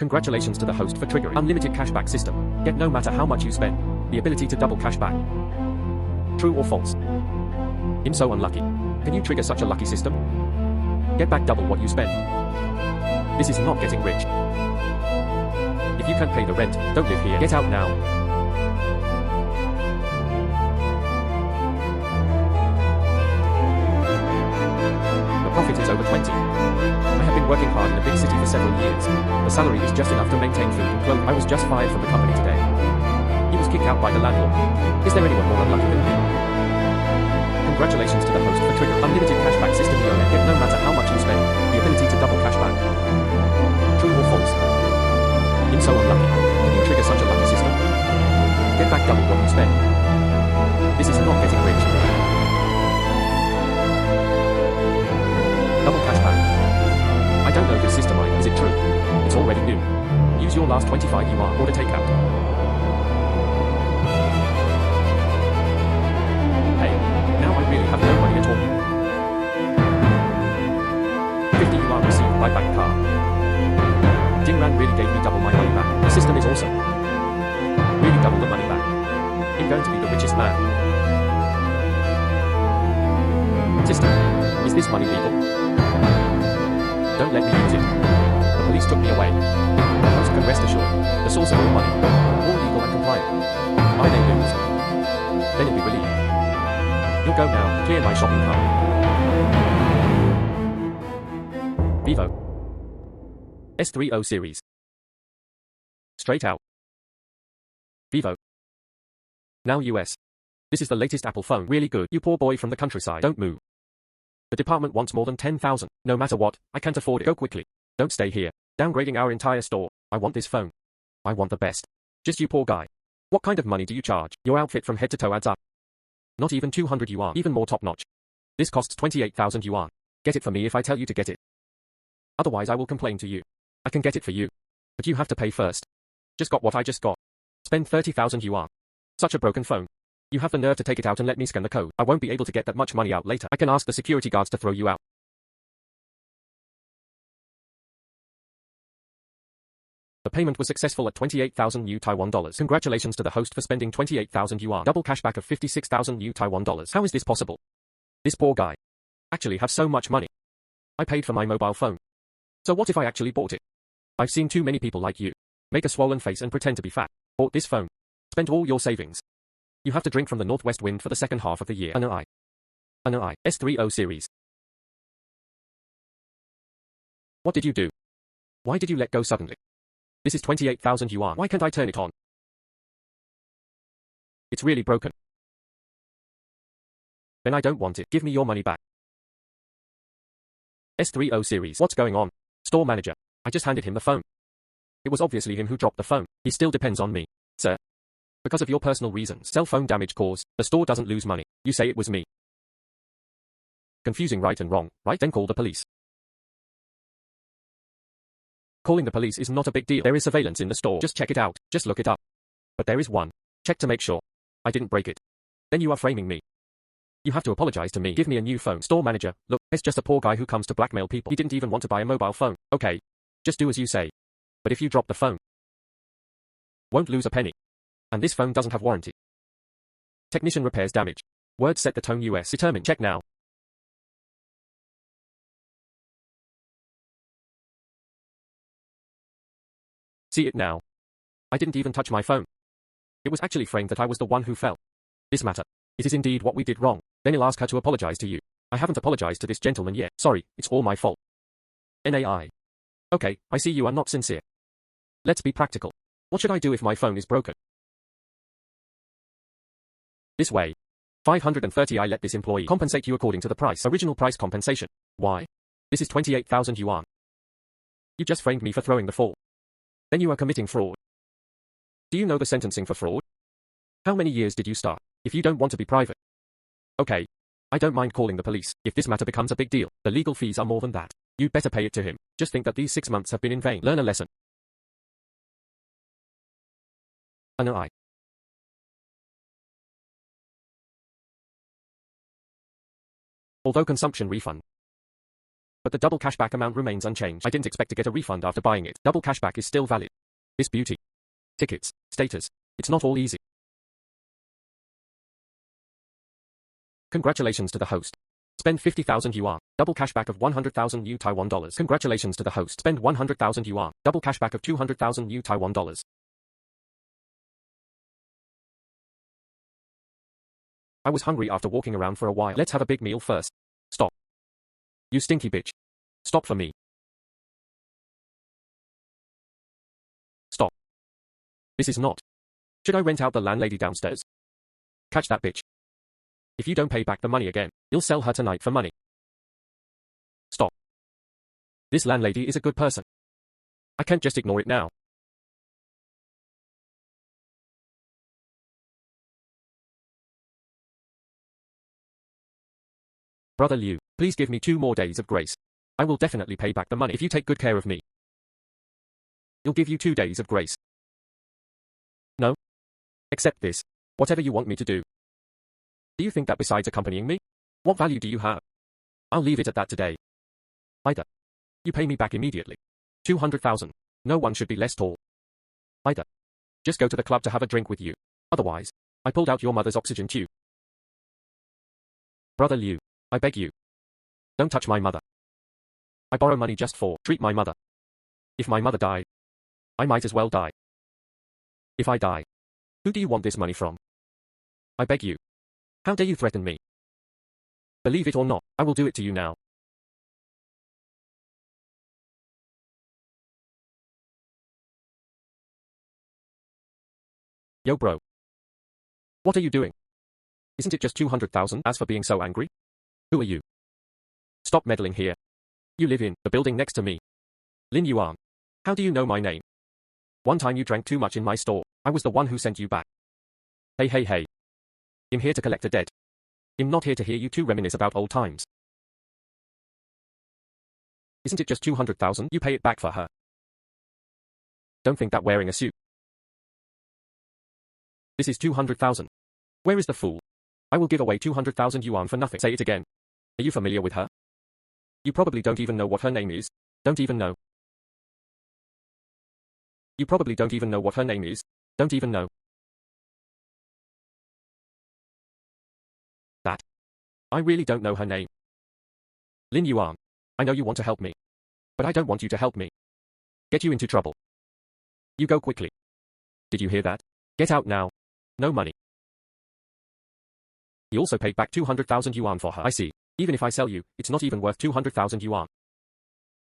Congratulations to the host for triggering unlimited cashback system. Get no matter how much you spend. The ability to double cashback. True or false? I'm so unlucky. Can you trigger such a lucky system? Get back double what you spend. This is not getting rich. If you can't pay the rent, don't live here. Get out now. The profit is over 20. I have been working hard in a big city for several years. The salary is just enough to maintain food and clothing. I was just fired from the company today. He was kicked out by the landlord. Is there anyone more unlucky than me? Congratulations to the host for triggering unlimited cashback system. Get no matter how much you spend. The ability to double cashback. True or false? I'm so unlucky. Can you trigger such a lucky system? Get back double what you spend. This is not getting rich. Double cashback. I don't know this system either. Is it true? It's already new. Use your last 25 yuan order takeout. Hey, now I really have no money at all. 50 yuan received by bank card. Ran really gave me double my money back. The system is awesome. Really double the money back. I'm going to be the richest man. System, is this money legal? Don't let me use it. The police took me away. The host can rest assured, the source of all money, all legal and compliant. I may lose. Then it'll be relieved. You'll go now, clear my shopping cart. Vivo S30 series. Straight out. Vivo. Now US. This is the latest Apple phone. Really good. You poor boy from the countryside. Don't move. The department wants more than 10,000. No matter what, I can't afford it. Go quickly. Don't stay here. Downgrading our entire store. I want this phone. I want the best. Just you poor guy. What kind of money do you charge? Your outfit from head to toe adds up. Not even 200 yuan. Even more top notch. This costs 28,000 yuan. Get it for me if I tell you to get it. Otherwise I will complain to you. I can get it for you. But you have to pay first. Just got what I just got. Spend 30,000 yuan. Such a broken phone. You have the nerve to take it out and let me scan the code. I won't be able to get that much money out later. I can ask the security guards to throw you out. The payment was successful at 28,000 new Taiwan dollars. Congratulations to the host for spending 28,000 yuan. Double cashback of 56,000 new Taiwan dollars. How is this possible? This poor guy actually have so much money. I paid for my mobile phone. So what if I actually bought it? I've seen too many people like you. Make a swollen face and pretend to be fat. Bought this phone. Spent all your savings. You have to drink from the northwest wind for the second half of the year. S30 series. What did you do? Why did you let go suddenly? This is 28,000 yuan. Why can't I turn it on? It's really broken. Then I don't want it. Give me your money back. S30 series. What's going on? Store manager. I just handed him the phone. It was obviously him who dropped the phone. He still depends on me, sir. Because of your personal reasons, cell phone damage caused, the store doesn't lose money. You say it was me. Confusing right and wrong, right? Then call the police. Calling the police is not a big deal. There is surveillance in the store. Just check it out. Just look it up. But there is one. Check to make sure. I didn't break it. Then you are framing me. You have to apologize to me. Give me a new phone. Store manager, look, it's just a poor guy who comes to blackmail people. He didn't even want to buy a mobile phone. Okay. Just do as you say. But if you drop the phone, won't lose a penny. And this phone doesn't have warranty. Technician repairs damage. Words set the tone. US. Determined. Check now. See it now. I didn't even touch my phone. It was actually framed that I was the one who fell. This matter. It is indeed what we did wrong. Then he'll ask her to apologize to you. I haven't apologized to this gentleman yet. Sorry, it's all my fault. NAI. Okay, I see you are not sincere. Let's be practical. What should I do if my phone is broken? This way. 530. I let this employee compensate you according to the price. Original price compensation. Why? This is 28,000 yuan. You just framed me for throwing the fall. Then you are committing fraud. Do you know the sentencing for fraud? How many years did you start? If you don't want to be private. Okay. I don't mind calling the police. If this matter becomes a big deal, the legal fees are more than that. You'd better pay it to him. Just think that these 6 months have been in vain. Learn a lesson. NAI. Although consumption refund. But the double cashback amount remains unchanged. I didn't expect to get a refund after buying it. Double cashback is still valid. This beauty. Tickets. Status. It's not all easy. Congratulations to the host. Spend 50,000 yuan. Double cashback of 100,000 new Taiwan dollars. Congratulations to the host. Spend 100,000 yuan. Double cashback of 200,000 new Taiwan dollars. I was hungry after walking around for a while. Let's have a big meal first. Stop. You stinky bitch. Stop for me. Stop. This is not. Should I rent out the landlady downstairs? Catch that bitch. If you don't pay back the money again, you'll sell her tonight for money. Stop. This landlady is a good person. I can't just ignore it now. Brother Liu, please give me 2 more days of grace. I will definitely pay back the money if you take good care of me. You'll give you 2 days of grace. No? Accept this. Whatever you want me to do. Do you think that besides accompanying me? What value do you have? I'll leave it at that today. Either you pay me back immediately. 200,000. No one should be less tall. Either just go to the club to have a drink with you. Otherwise, I pulled out your mother's oxygen tube. Brother Liu, I beg you. Don't touch my mother. I borrow money just for treat my mother. If my mother died, I might as well die. If I die, who do you want this money from? I beg you. How dare you threaten me? Believe it or not, I will do it to you now. Yo bro. What are you doing? Isn't it just 200,000? As for being so angry? Who are you? Stop meddling here. You live in the building next to me. Lin Yuan. How do you know my name? One time you drank too much in my store. I was the one who sent you back. Hey hey hey. I'm here to collect a debt. I'm not here to hear you two reminisce about old times. Isn't it just 200,000? You pay it back for her. Don't think that wearing a suit. This is 200,000. Where is the fool? I will give away 200,000 yuan for nothing. Say it again. Are you familiar with her? You probably don't even know what her name is. Don't even know. You probably don't even know what her name is. Don't even know. That. I really don't know her name. Lin Yuan. I know you want to help me. But I don't want you to help me. Get you into trouble. You go quickly. Did you hear that? Get out now. No money. He also paid back 200,000 yuan for her. I see. Even if I sell you, it's not even worth 200,000 yuan.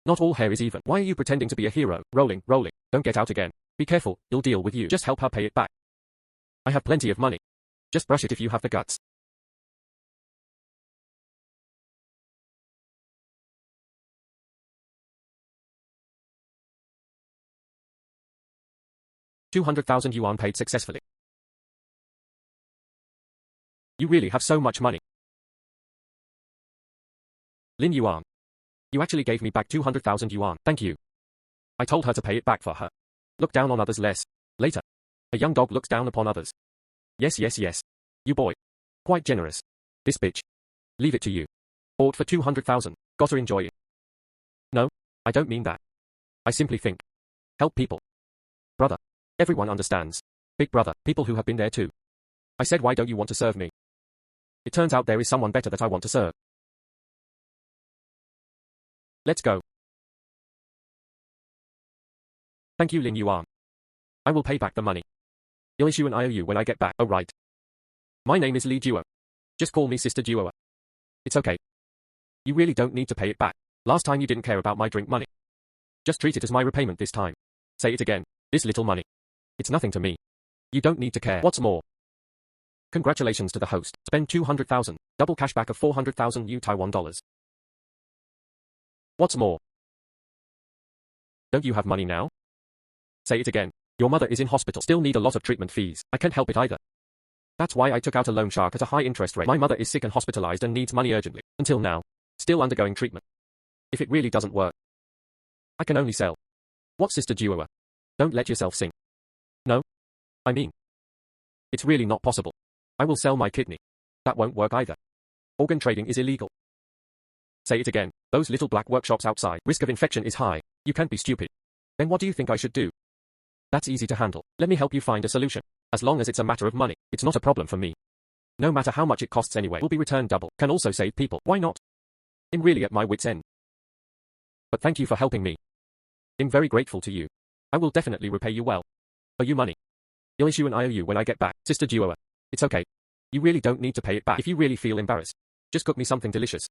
Not all hair is even. Why are you pretending to be a hero? Rolling, rolling. Don't get out again. Be careful, you'll deal with you. Just help her pay it back. I have plenty of money. Just brush it if you have the guts. $200,000 paid successfully. You really have so much money. Lin Yuan. You actually gave me back 200,000 yuan. Thank you. I told her to pay it back for her. Look down on others less. Later. A young dog looks down upon others. Yes, yes, yes. You boy. Quite generous. This bitch. Leave it to you. Bought for 200,000. Gotta enjoy it. No, I don't mean that. I simply think. Help people. Brother. Everyone understands. Big brother, people who have been there too. I said, why don't you want to serve me? It turns out there is someone better that I want to serve. Let's go. Thank you, Lin Yuan. I will pay back the money. You'll issue an IOU when I get back. Oh right. My name is Li Duo. Just call me Sister Duo. It's okay. You really don't need to pay it back. Last time you didn't care about my drink money. Just treat it as my repayment this time. Say it again. This little money. It's nothing to me. You don't need to care. What's more? Congratulations to the host. Spend 200,000. Double cashback of 400,000 new Taiwan dollars. What's more? Don't you have money now? Say it again. Your mother is in hospital. Still need a lot of treatment fees. I can't help it either. That's why I took out a loan shark at a high interest rate. My mother is sick and hospitalized and needs money urgently. Until now. Still undergoing treatment. If it really doesn't work, I can only sell. What, Sister Duo? Don't let yourself sink. No. I mean, it's really not possible. I will sell my kidney. That won't work either. Organ trading is illegal. Say it again. Those little black workshops outside. Risk of infection is high. You can't be stupid. Then what do you think I should do? That's easy to handle. Let me help you find a solution. As long as it's a matter of money, it's not a problem for me. No matter how much it costs anyway, will be returned double. Can also save people. Why not? I'm really at my wit's end. But thank you for helping me. I'm very grateful to you. I will definitely repay you well. Owe you money. I'll issue an IOU when I get back. Sister Duo. It's okay. You really don't need to pay it back. If you really feel embarrassed, just cook me something delicious.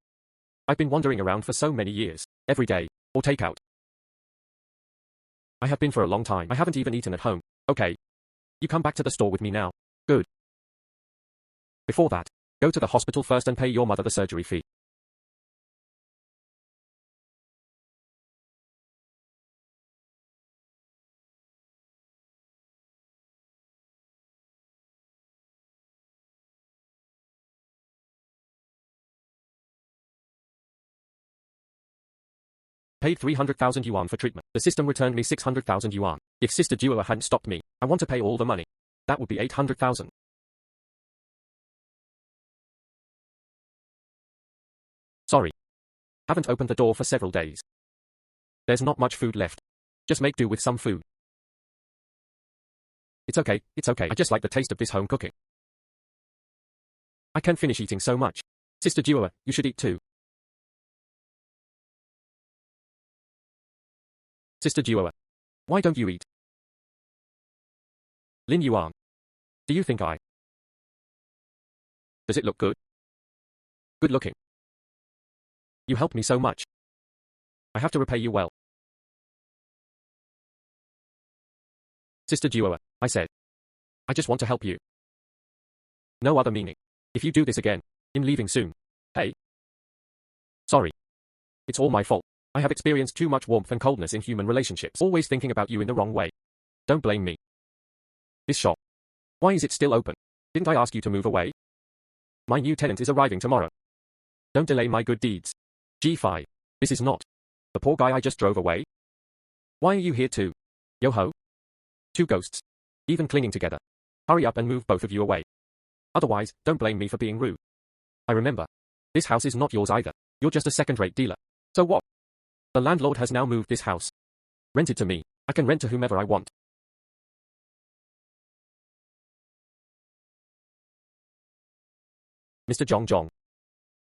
I've been wandering around for so many years. Every day. Or takeout. I have been for a long time. I haven't even eaten at home. Okay. You come back to the store with me now. Good. Before that, go to the hospital first and pay your mother the surgery fee. Paid 300,000 yuan for treatment. The system returned me 600,000 yuan. If Sister Duo hadn't stopped me, I want to pay all the money. That would be 800,000. Sorry. Haven't opened the door for several days. There's not much food left. Just make do with some food. It's okay. I just like the taste of this home cooking. I can't finish eating so much. Sister Duo, you should eat too. Sister Duo, why don't you eat? Lin Yuan, do you think I? Does it look good? Good looking. You helped me so much. I have to repay you well. Sister Duo, I said. I just want to help you. No other meaning. If you do this again, I'm leaving soon. Hey. Sorry. It's all my fault. I have experienced too much warmth and coldness in human relationships, always thinking about you in the wrong way. Don't blame me. This shop. Why is it still open? Didn't I ask you to move away? My new tenant is arriving tomorrow. Don't delay my good deeds. G5. This is not the poor guy I just drove away. Why are you here too? Yo-ho. Two ghosts. Even clinging together. Hurry up and move both of you away. Otherwise, don't blame me for being rude. I remember. This house is not yours either. You're just a second-rate dealer. So what? The landlord has now moved this house. Rented to me. I can rent to whomever I want. Mr. Zhong.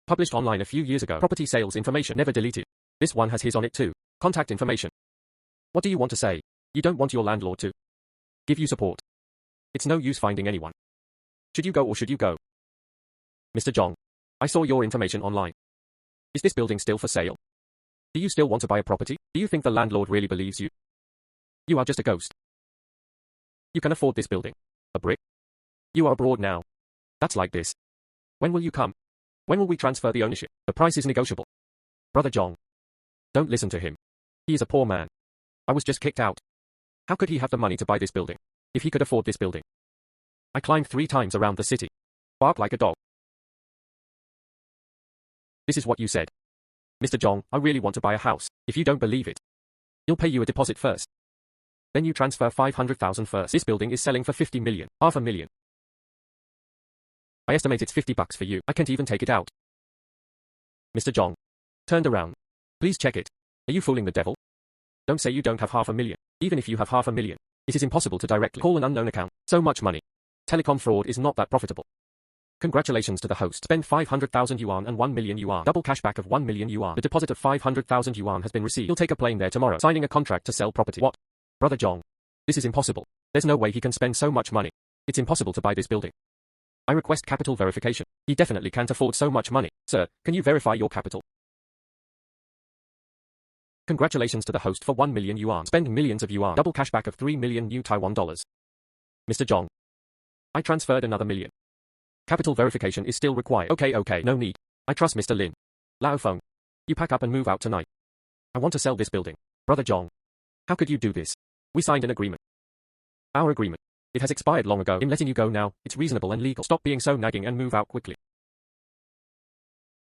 Published online a few years ago. Property sales information never deleted. This one has his on it too. Contact information. What do you want to say? You don't want your landlord to give you support. It's no use finding anyone. Should you go or should you go? Mr. Zhong, I saw your information online. Is this building still for sale? Do you still want to buy a property? Do you think the landlord really believes you? You are just a ghost. You can afford this building. A brick? You are abroad now. That's like this. When will you come? When will we transfer the ownership? The price is negotiable. Brother Zhong. Don't listen to him. He is a poor man. I was just kicked out. How could he have the money to buy this building? If he could afford this building. I climbed 3 times around the city. Bark like a dog. This is what you said. Mr. Zhong, I really want to buy a house. If you don't believe it, he'll pay you a deposit first. Then you transfer 500,000 first. This building is selling for 50 million. Half a million. I estimate it's $50 for you. I can't even take it out. Mr. Zhong. Turned around. Please check it. Are you fooling the devil? Don't say you don't have half a million. Even if you have half a million, it is impossible to directly call an unknown account. So much money. Telecom fraud is not that profitable. Congratulations to the host. Spend 500,000 yuan and 1 million yuan. Double cashback of 1 million yuan. The deposit of 500,000 yuan has been received. You'll take a plane there tomorrow. Signing a contract to sell property. What? Brother Zhong. This is impossible. There's no way he can spend so much money. It's impossible to buy this building. I request capital verification. He definitely can't afford so much money. Sir, can you verify your capital? Congratulations to the host for 1 million yuan. Spend millions of yuan. Double cashback of 3 million new Taiwan dollars. Mr. Zhong. I transferred another million. Capital verification is still required. Okay, no need. I trust Mr. Lin. Lao Feng. You pack up and move out tonight. I want to sell this building. Brother Zhong. How could you do this? We signed an agreement. Our agreement. It has expired long ago. I'm letting you go now. It's reasonable and legal. Stop being so nagging and move out quickly.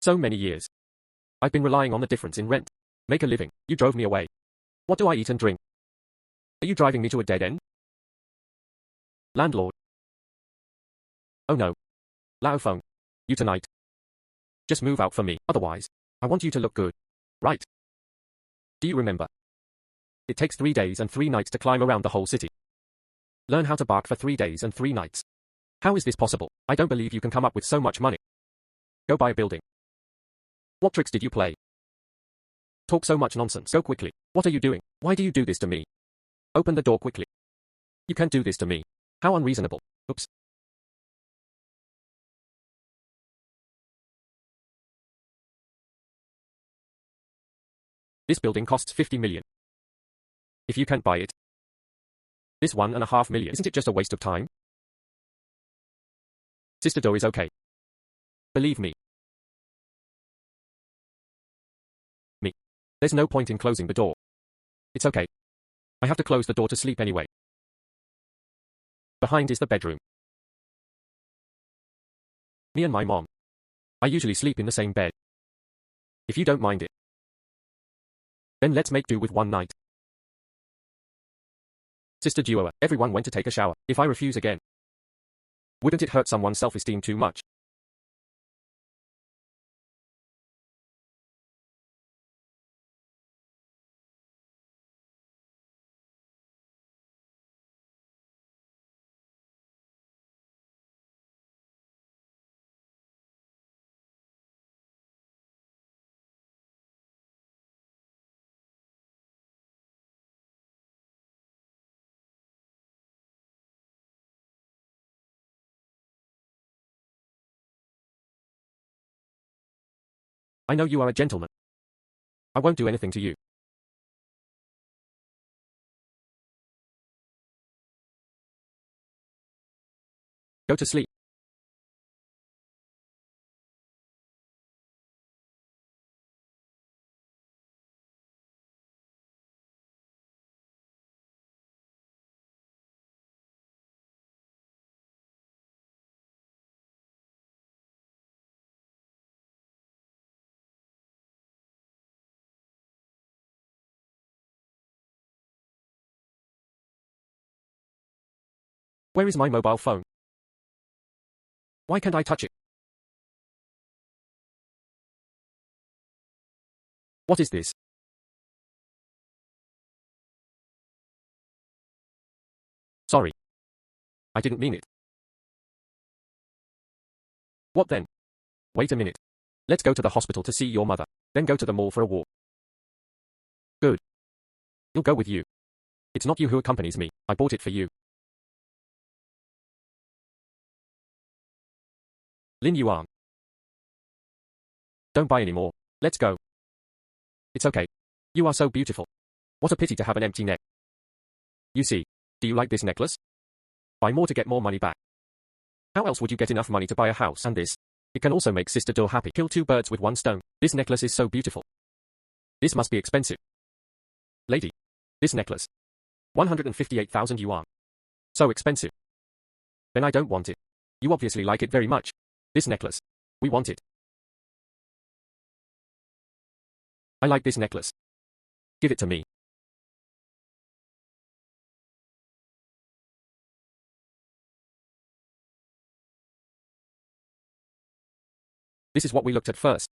So many years. I've been relying on the difference in rent. Make a living. You drove me away. What do I eat and drink? Are you driving me to a dead end? Landlord. Oh no. Lao Feng. You tonight. Just move out for me. Otherwise, I want you to look good. Right? Do you remember? It takes 3 days and 3 nights to climb around the whole city. Learn how to bark for 3 days and 3 nights. How is this possible? I don't believe you can come up with so much money. Go buy a building. What tricks did you play? Talk so much nonsense. Go quickly. What are you doing? Why do you do this to me? Open the door quickly. You can't do this to me. How unreasonable. Oops. This building costs 50 million. If you can't buy it, this 1.5 million, isn't it just a waste of time? Sister door is okay. Believe me. There's no point in closing the door. It's okay. I have to close the door to sleep anyway. Behind is the bedroom. Me and my mom. I usually sleep in the same bed. If you don't mind it, then let's make do with one night. Sister duo, everyone went to take a shower. If I refuse again, wouldn't it hurt someone's self-esteem too much? I know you are a gentleman. I won't do anything to you. Go to sleep. Where is my mobile phone? Why can't I touch it? What is this? Sorry. I didn't mean it. What then? Wait a minute. Let's go to the hospital to see your mother, then go to the mall for a walk. Good. You'll go with you. It's not you who accompanies me, I bought it for you. Lin Yuan. Don't buy any more. Let's go. It's okay. You are so beautiful. What a pity to have an empty neck. You see, do you like this necklace? Buy more to get more money back. How else would you get enough money to buy a house and this? It can also make Sister Do happy. Kill 2 birds with 1 stone. This necklace is so beautiful. This must be expensive. Lady. This necklace. 158,000 yuan. So expensive. Then I don't want it. You obviously like it very much. This necklace. We want it. I like this necklace. Give it to me. This is what we looked at first.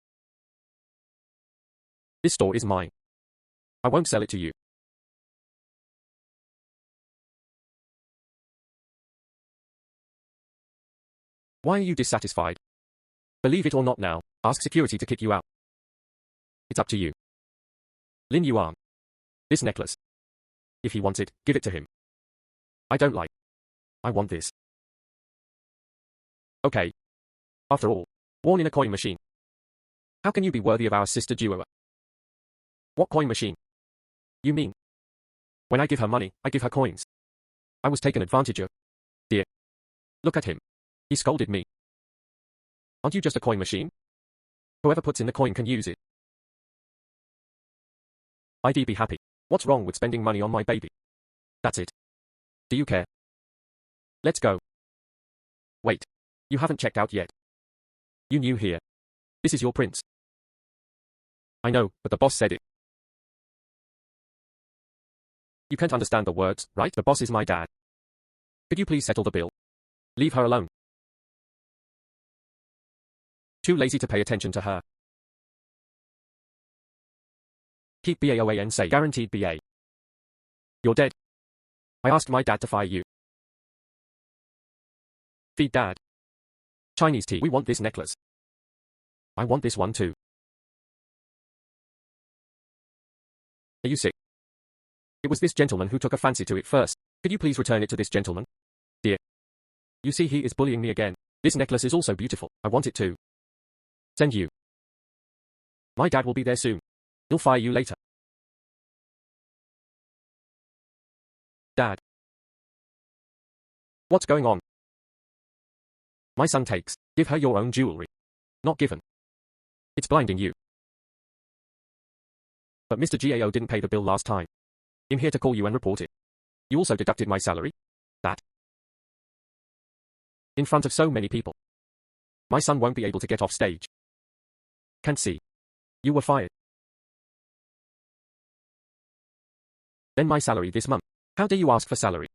This store is mine. I won't sell it to you. Why are you dissatisfied? Believe it or not now, ask security to kick you out. It's up to you. Lin Yuan. This necklace. If he wants it, give it to him. I don't like. I want this. Okay. After all, worn in a coin machine. How can you be worthy of our sister duo? What coin machine? You mean? When I give her money, I give her coins. I was taken advantage of. Dear. Look at him. He scolded me. Aren't you just a coin machine? Whoever puts in the coin can use it. I'd be happy. What's wrong with spending money on my baby? That's it. Do you care? Let's go. Wait. You haven't checked out yet. You new here. This is your prince. I know, but the boss said it. You can't understand the words, right? The boss is my dad. Could you please settle the bill? Leave her alone. Too lazy to pay attention to her. Keep BAOAN safe. Guaranteed BA. You're dead. I asked my dad to fire you. Feed dad. Chinese tea. We want this necklace. I want this one too. Are you sick? It was this gentleman who took a fancy to it first. Could you please return it to this gentleman? Dear. You see, he is bullying me again. This necklace is also beautiful. I want it too. Send you. My dad will be there soon. He'll fire you later. Dad. What's going on? My son takes. Give her your own jewelry. Not given. It's blinding you. But Mr. GAO didn't pay the bill last time. I'm here to call you and report it. You also deducted my salary. That. In front of so many people. My son won't be able to get off stage. Can't see. You were fired. Then my salary this month. How dare you ask for salary?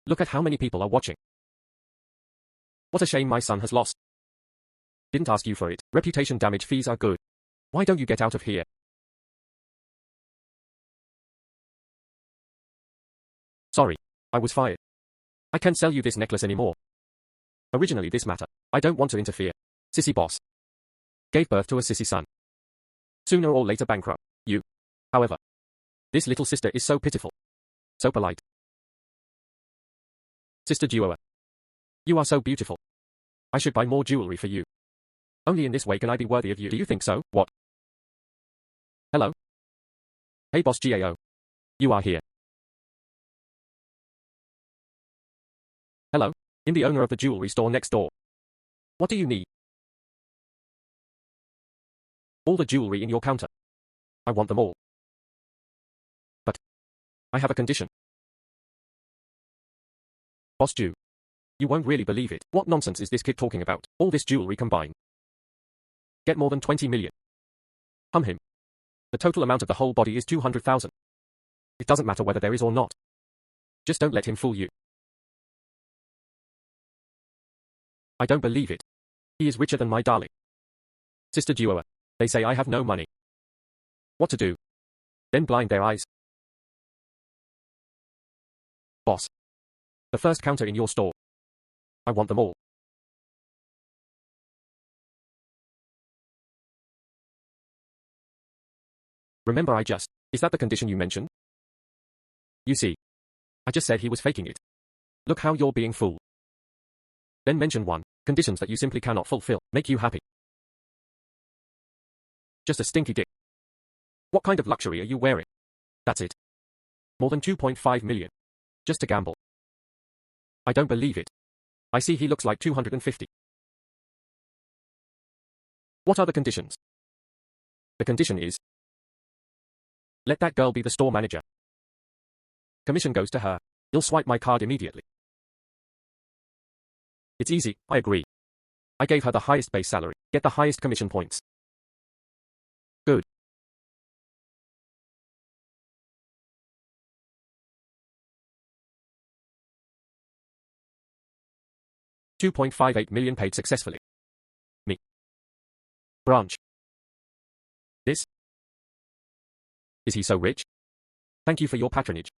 Look at how many people are watching. What a shame my son has lost. Didn't ask you for it. Reputation damage fees are good. Why don't you get out of here? Sorry. I was fired. I can't sell you this necklace anymore. Originally this matter. I don't want to interfere. Sissy boss. Gave birth to a sissy son. Sooner or later bankrupt. You. However. This little sister is so pitiful. So polite. Sister Duo. You are so beautiful. I should buy more jewelry for you. Only in this way can I be worthy of you. Do you think so? What? Hello? Hey boss GAO. You are here. Hello? I'm the owner of the jewelry store next door. What do you need? All the jewelry in your counter. I want them all. But I have a condition. Boss Jew. You won't really believe it. What nonsense is this kid talking about? All this jewelry combined. Get more than 20 million. Him. The total amount of the whole body is 200,000. It doesn't matter whether there is or not. Just don't let him fool you. I don't believe it. He is richer than my darling. Sister Duo. They say I have no money. What to do? Then blind their eyes. Boss. The first counter in your store. I want them all. Remember is that the condition you mentioned? You see. I just said he was faking it. Look how you're being fooled. Then mention one. Conditions that you simply cannot fulfill. Make you happy. Just a stinky dick. What kind of luxury are you wearing? That's it. More than 2.5 million. Just to gamble. I don't believe it. I see he looks like 250. What are the conditions? The condition is, let that girl be the store manager. Commission goes to her. You'll swipe my card immediately. It's easy, I agree. I gave her the highest base salary. Get the highest commission points. Good. $2.58 million paid successfully. Me. Branch. This? Is he so rich? Thank you for your patronage.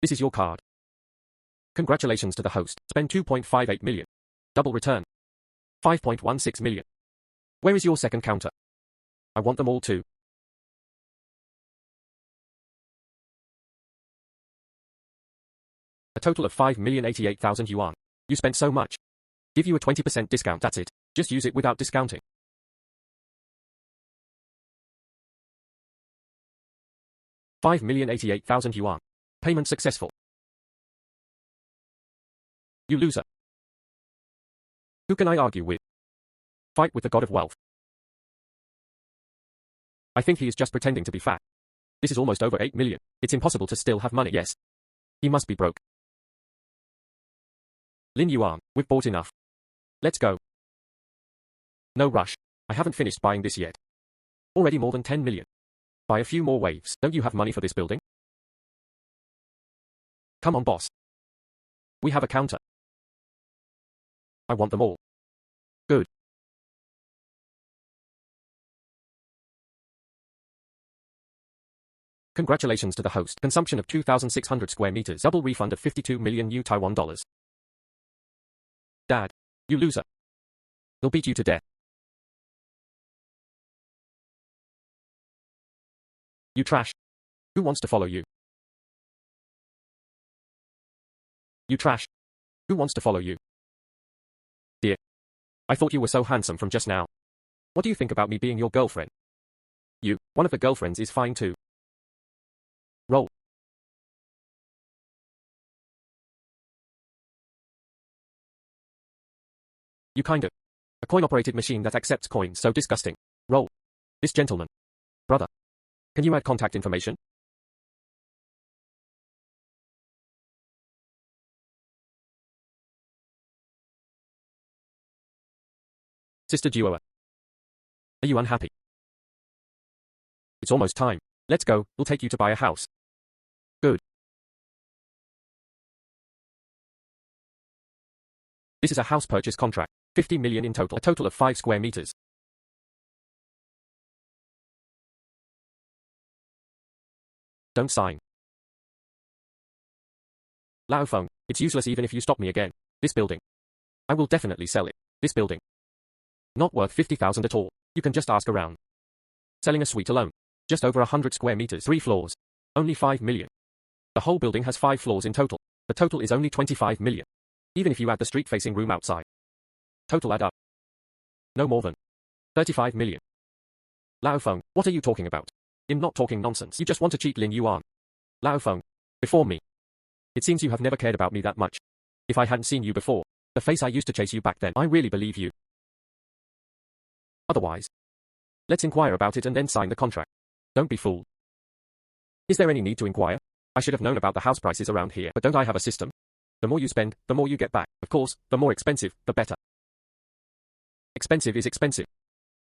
This is your card. Congratulations to the host. Spend 2.58 million. Double return. 5.16 million. Where is your second counter? I want them all too. A total of 5,088,000 yuan. You spent so much. Give you a 20% discount, that's it. Just use it without discounting. $5,088,000 yuan. Payment successful. You loser. Who can I argue with? Fight with the god of wealth. I think he is just pretending to be fat. This is almost over 8 million. It's impossible to still have money, yes. He must be broke. Lin Yuan, we've bought enough. Let's go. No rush. I haven't finished buying this yet. Already more than 10 million. Buy a few more waves. Don't you have money for this building? Come on, boss. We have a counter. I want them all. Good. Congratulations to the host. Consumption of 2,600 square meters. Double refund of 52 million new Taiwan dollars. Dad. You loser. They'll beat you to death. You trash. Who wants to follow you? You trash. Who wants to follow you? Dear. I thought you were so handsome from just now. What do you think about me being your girlfriend? You, one of the girlfriends is fine too. Roll. You kind of. A coin-operated machine that accepts coins, so disgusting. Roll. This gentleman. Brother. Can you add contact information? Sister duo. Are you unhappy? It's almost time. Let's go, we'll take you to buy a house. Good. This is a house purchase contract. 50 million in total. A total of 5 square meters. Don't sign. Lao Feng, it's useless even if you stop me again. This building. I will definitely sell it. This building. Not worth 50,000 at all. You can just ask around. Selling a suite alone. Just over 100 square meters. 3 floors. Only 5 million. The whole building has 5 floors in total. The total is only 25 million. Even if you add the street-facing room outside. Total add up. No more than 35 million. Lao Feng, what are you talking about? I'm not talking nonsense. You just want to cheat Lin Yuan. Lao Feng. Before me. It seems you have never cared about me that much. If I hadn't seen you before, the face I used to chase you back then, I really believe you. Otherwise, let's inquire about it and then sign the contract. Don't be fooled. Is there any need to inquire? I should have known about the house prices around here, but don't I have a system? The more you spend, the more you get back. Of course, the more expensive, the better. Expensive is expensive.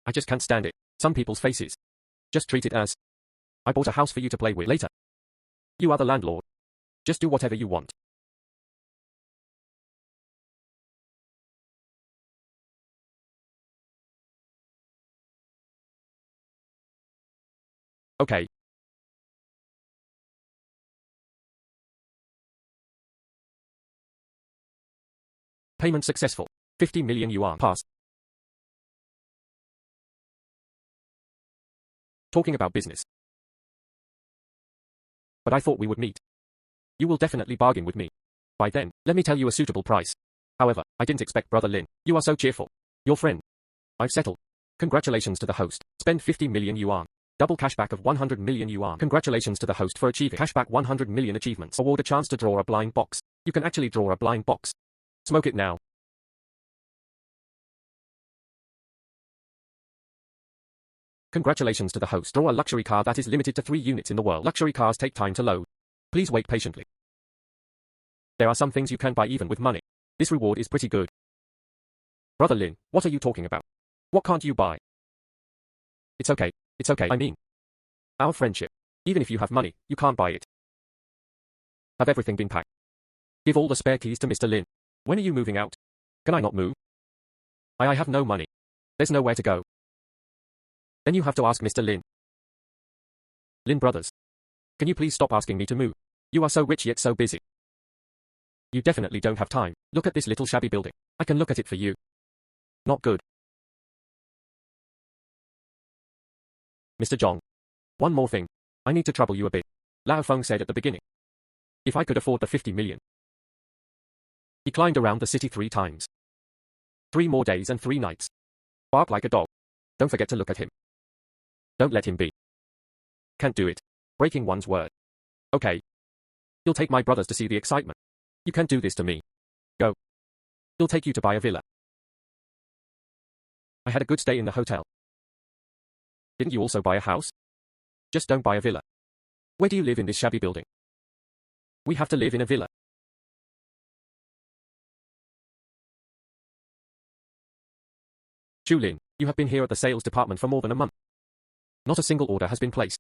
I just can't stand it. Some people's faces. Just treat it as, I bought a house for you to play with later. You are the landlord. Just do whatever you want. Okay. Payment successful. 50 million yuan passed. Talking about business. But I thought we would meet. You will definitely bargain with me. By then, let me tell you a suitable price. However, I didn't expect Brother Lin. You are so cheerful. Your friend. I've settled. Congratulations to the host. Spend 50 million yuan. Double cashback of 100 million yuan. Congratulations to the host for achieving cashback 100 million achievements. Award a chance to draw a blind box. You can actually draw a blind box. Smoke it now. Congratulations to the host. Draw a luxury car that is limited to 3 units in the world. Luxury cars take time to load. Please wait patiently. There are some things you can't buy even with money. This reward is pretty good. Brother Lin, what are you talking about? What can't you buy? It's okay. It's okay. I mean, our friendship. Even if you have money, you can't buy it. Have everything been packed? Give all the spare keys to Mr. Lin. When are you moving out? Can I not move? I have no money. There's nowhere to go. Then you have to ask Mr. Lin. Lin brothers. Can you please stop asking me to move? You are so rich yet so busy. You definitely don't have time. Look at this little shabby building. I can look at it for you. Not good. Mr. Zhong. One more thing. I need to trouble you a bit. Lao Feng said at the beginning. If I could afford the 50 million. He climbed around the city 3 times. 3 more days and 3 nights. Bark like a dog. Don't forget to look at him. Don't let him be. Can't do it. Breaking one's word. Okay. You'll take my brothers to see the excitement. You can't do this to me. Go. He'll take you to buy a villa. I had a good stay in the hotel. Didn't you also buy a house? Just don't buy a villa. Where do you live in this shabby building? We have to live in a villa. Lin, you have been here at the sales department for more than a month. Not a single order has been placed.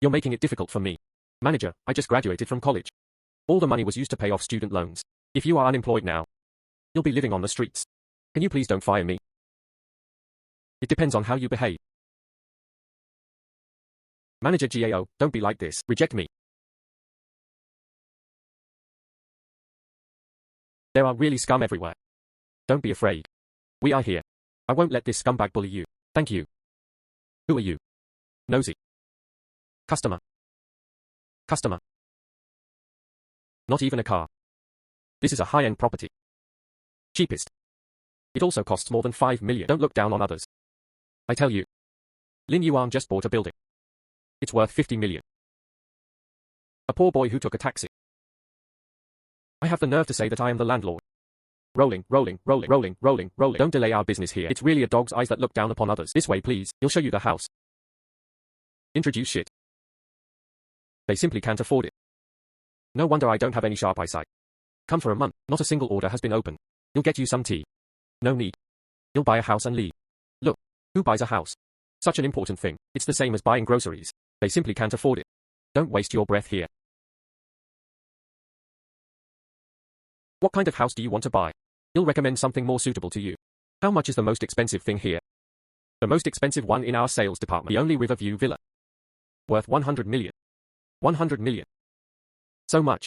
You're making it difficult for me. Manager, I just graduated from college. All the money was used to pay off student loans. If you are unemployed now, you'll be living on the streets. Can you please don't fire me? It depends on how you behave. Manager GAO, don't be like this. Reject me. There are really scum everywhere. Don't be afraid. We are here. I won't let this scumbag bully you. Thank you. Who are you? Nosy. Customer. Customer. Not even a car. This is a high-end property. Cheapest. It also costs more than 5 million. Don't look down on others. I tell you. Lin Yuan just bought a building. It's worth 50 million. A poor boy who took a taxi. I have the nerve to say that I am the landlord. Rolling, rolling, rolling, rolling, rolling, rolling. Don't delay our business here. It's really a dog's eyes that look down upon others. This way, please. He'll show you the house. Introduce shit. They simply can't afford it. No wonder I don't have any sharp eyesight. Come for a month. Not a single order has been opened. He'll get you some tea. No need. He'll buy a house and leave. Look, who buys a house? Such an important thing. It's the same as buying groceries. They simply can't afford it. Don't waste your breath here. What kind of house do you want to buy? He'll recommend something more suitable to you. How much is the most expensive thing here? The most expensive one in our sales department. The only Riverview villa. Worth 100 million. 100 million. So much.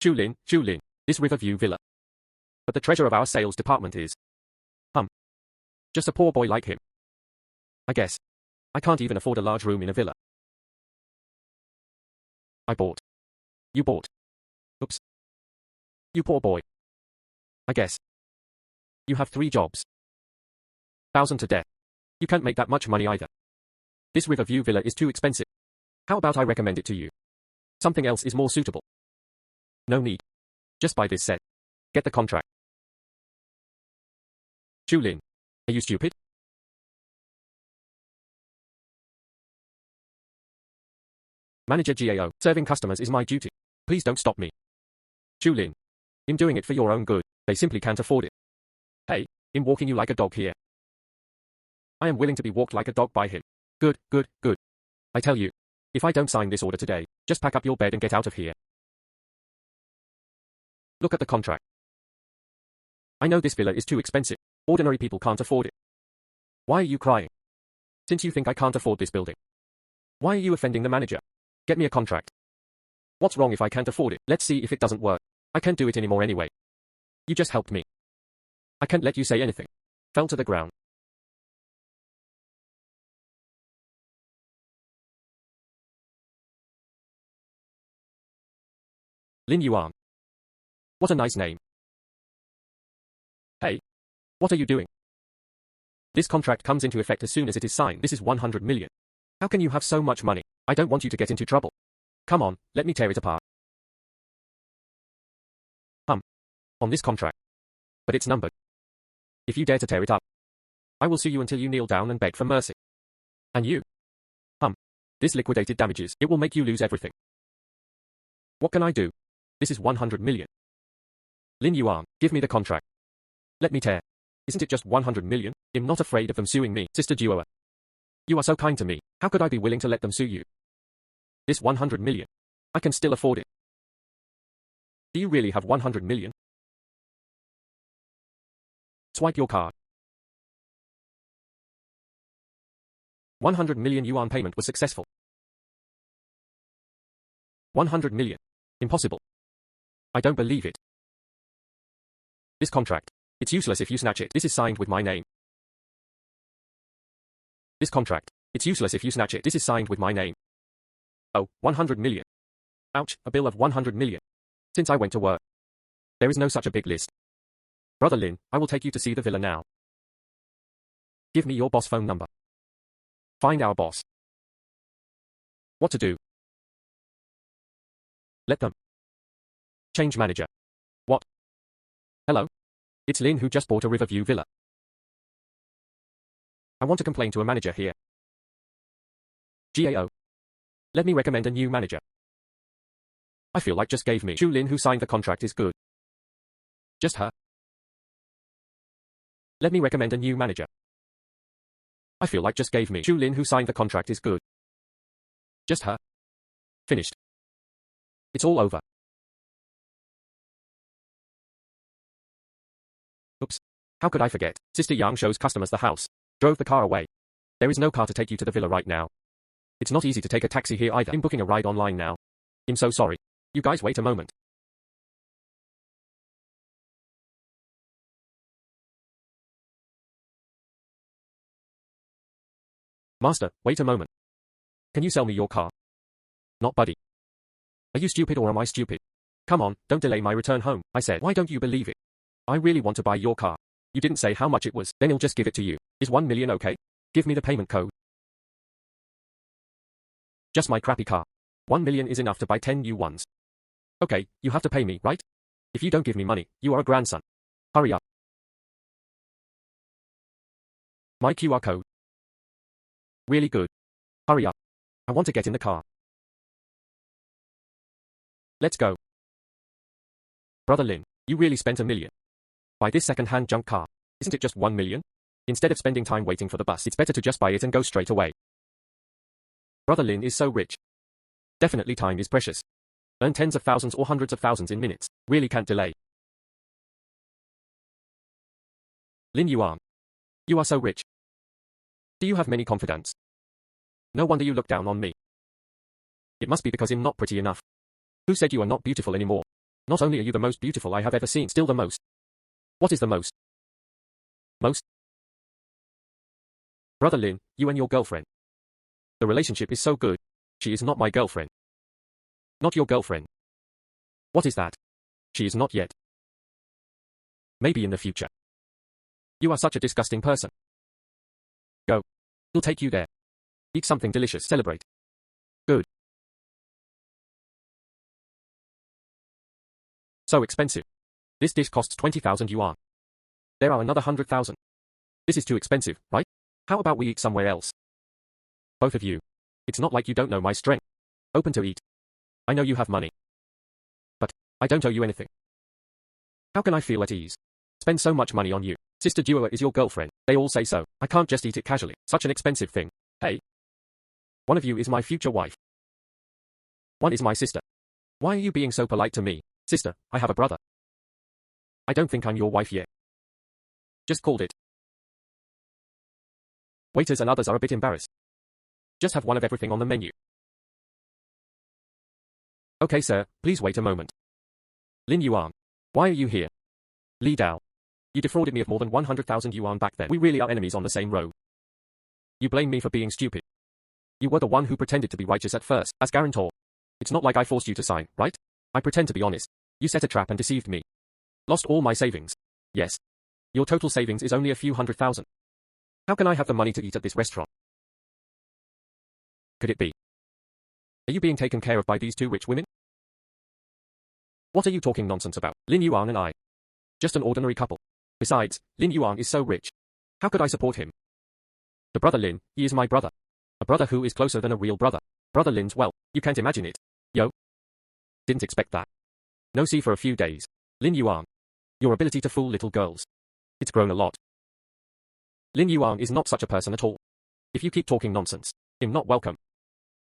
Lin, this Riverview villa. But the treasure of our sales department is... just a poor boy like him. I guess. I can't even afford a large room in a villa. I bought. You bought. Oops. You poor boy. I guess. You have 3 jobs. 1,000 to death. You can't make that much money either. This Riverview villa is too expensive. How about I recommend it to you? Something else is more suitable. No need. Just buy this set. Get the contract. Lin, are you stupid? Manager GAO, serving customers is my duty. Please don't stop me. Lin, I'm doing it for your own good. They simply can't afford it. Hey, I'm walking you like a dog here. I am willing to be walked like a dog by him. Good, good, good. I tell you, if I don't sign this order today, just pack up your bed and get out of here. Look at the contract. I know this villa is too expensive. Ordinary people can't afford it. Why are you crying? Since you think I can't afford this building. Why are you offending the manager? Get me a contract. What's wrong if I can't afford it? Let's see if it doesn't work. I can't do it anymore anyway. You just helped me. I can't let you say anything. Fell to the ground. Lin Yuan. What a nice name. Hey. What are you doing? This contract comes into effect as soon as it is signed. This is 100 million. How can you have so much money? I don't want you to get into trouble. Come on, let me tear it apart. On this contract. But it's numbered. If you dare to tear it up, I will sue you until you kneel down and beg for mercy. And you? This liquidated damages. It will make you lose everything. What can I do? This is 100 million. Lin Yuan, give me the contract. Let me tear. Isn't it just 100 million? I'm not afraid of them suing me, Sister Duo. You are so kind to me. How could I be willing to let them sue you? This 100 million. I can still afford it. Do you really have 100 million? Swipe your card. 100 million yuan payment was successful. 100 million. Impossible. I don't believe it. This contract. It's useless if you snatch it. This is signed with my name. This contract. It's useless if you snatch it. This is signed with my name. Oh, 100 million. Ouch, a bill of 100 million. Since I went to work. There is no such a big list. Brother Lin, I will take you to see the villa now. Give me your boss phone number. Find our boss. What to do? Let them. Change manager. What? Hello? It's Lin who just bought a Riverview villa. I want to complain to a manager here. GAO. Let me recommend a new manager. I feel like just gave me. Lin who signed the contract is good. Just her. Let me recommend a new manager. I feel like just gave me. Lin who signed the contract is good. Just her. Finished. It's all over. Oops. How could I forget? Sister Yang shows customers the house. Drove the car away. There is no car to take you to the villa right now. It's not easy to take a taxi here either. I'm booking a ride online now. I'm so sorry. You guys wait a moment. Master, wait a moment. Can you sell me your car? Not buddy. Are you stupid or am I stupid? Come on, don't delay my return home, I said. Why don't you believe it? I really want to buy your car. You didn't say how much it was, then I'll just give it to you. Is 1 million okay? Give me the payment code. Just my crappy car. 1 million is enough to buy 10 new ones. Okay, you have to pay me, right? If you don't give me money, you are a grandson. Hurry up. My QR code. Really good. Hurry up. I want to get in the car. Let's go. Brother Lin, you really spent 1 million. Buy this second-hand junk car. Isn't it just 1 million? Instead of spending time waiting for the bus, it's better to just buy it and go straight away. Brother Lin is so rich. Definitely time is precious. Earn tens of thousands or hundreds of thousands in minutes. Really can't delay. Lin Yuan. You are so rich. Do you have many confidants? No wonder you look down on me. It must be because I'm not pretty enough. Who said you are not beautiful anymore? Not only are you the most beautiful I have ever seen, still the most. What is the most? Most? Brother Lin, you and your girlfriend. The relationship is so good. She is not my girlfriend. Not your girlfriend. What is that? She is not yet. Maybe in the future. You are such a disgusting person. Go. He'll take you there. Eat something delicious, celebrate. Good. So expensive. This dish costs 20,000 yuan. There are another 100,000. This is too expensive, right? How about we eat somewhere else? Both of you. It's not like you don't know my strength. Open to eat. I know you have money. But I don't owe you anything. How can I feel at ease? Spend so much money on you. Sister Duo is your girlfriend. They all say so. I can't just eat it casually. Such an expensive thing. Hey. One of you is my future wife. One is my sister. Why are you being so polite to me? Sister, I have a brother. I don't think I'm your wife yet. Just called it. Waiters and others are a bit embarrassed. Just have one of everything on the menu. Okay sir, please wait a moment. Lin Yuan. Why are you here? Li Dao. You defrauded me of more than 100,000 yuan back then. We really are enemies on the same road. You blame me for being stupid. You were the one who pretended to be righteous at first, as guarantor. It's not like I forced you to sign, right? I pretend to be honest. You set a trap and deceived me. Lost all my savings. Yes. Your total savings is only a few 100,000. How can I have the money to eat at this restaurant? Could it be? Are you being taken care of by these two rich women? What are you talking nonsense about? Lin Yuan and I. Just an ordinary couple. Besides, Lin Yuan is so rich. How could I support him? The brother Lin, he is my brother. A brother who is closer than a real brother. Brother Lin's, well, you can't imagine it. Yo. Didn't expect that. No see for a few days. Lin Yuan. Your ability to fool little girls. It's grown a lot. Lin Yuan is not such a person at all. If you keep talking nonsense, I'm not welcome.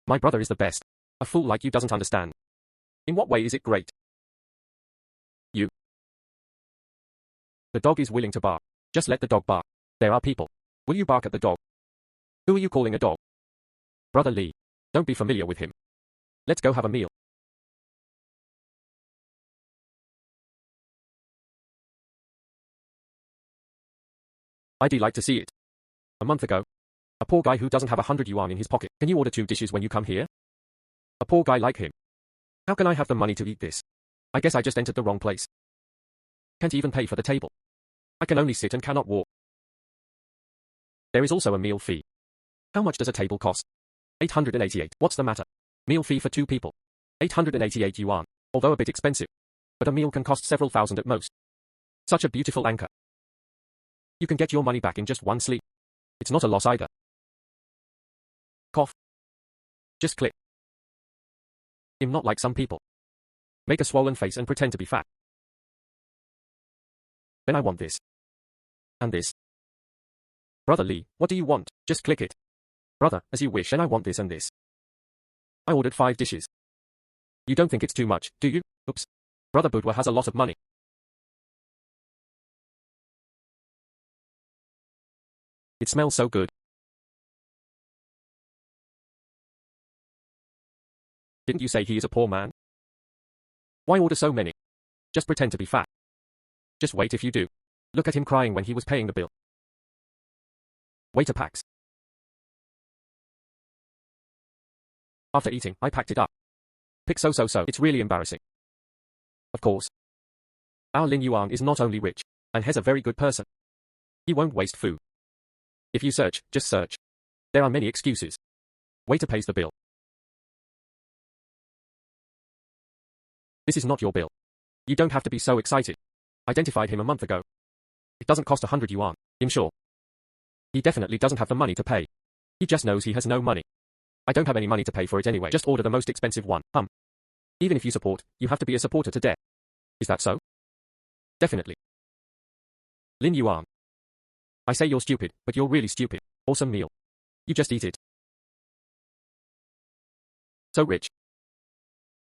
My brother is the best. A fool like you doesn't understand. In what way is it great? You. The dog is willing to bark. Just let the dog bark. There are people. Will you bark at the dog? Who are you calling a dog? Brother Li. Don't be familiar with him. Let's go have a meal. I'd like to see it. A month ago. A poor guy who doesn't have 100 yuan in his pocket. Can you order 2 dishes when you come here? A poor guy like him. How can I have the money to eat this? I guess I just entered the wrong place. Can't even pay for the table. I can only sit and cannot walk. There is also a meal fee. How much does a table cost? 888. What's the matter? Meal fee for 2 people. 888 yuan. Although a bit expensive. But a meal can cost several thousand at most. Such a beautiful anchor. You can get your money back in just one sleep. It's not a loss either. Cough. Just click. I'm not like some people. Make a swollen face and pretend to be fat. Then I want this. And this. Brother Li, what do you want? Just click it. Brother, as you wish, and I want this and this. I ordered 5 dishes. You don't think it's too much, do you? Oops. Brother Budwa has a lot of money. It smells so good. Didn't you say he is a poor man? Why order so many? Just pretend to be fat. Just wait if you do. Look at him crying when he was paying the bill. Waiter packs. After eating, I packed it up. Pick so. It's really embarrassing. Of course. Our Lin Yuan is not only rich, and has a very good person. He won't waste food. If you search, just search. There are many excuses. Waiter pays the bill. This is not your bill. You don't have to be so excited. Identified him a month ago. It doesn't cost 100 yuan, I'm sure. He definitely doesn't have the money to pay. He just knows he has no money. I don't have any money to pay for it anyway. Just order the most expensive one. Even if you support, you have to be a supporter to death. Is that so? Definitely. Lin Yuan. I say you're stupid, but you're really stupid. Awesome meal. You just eat it. So rich.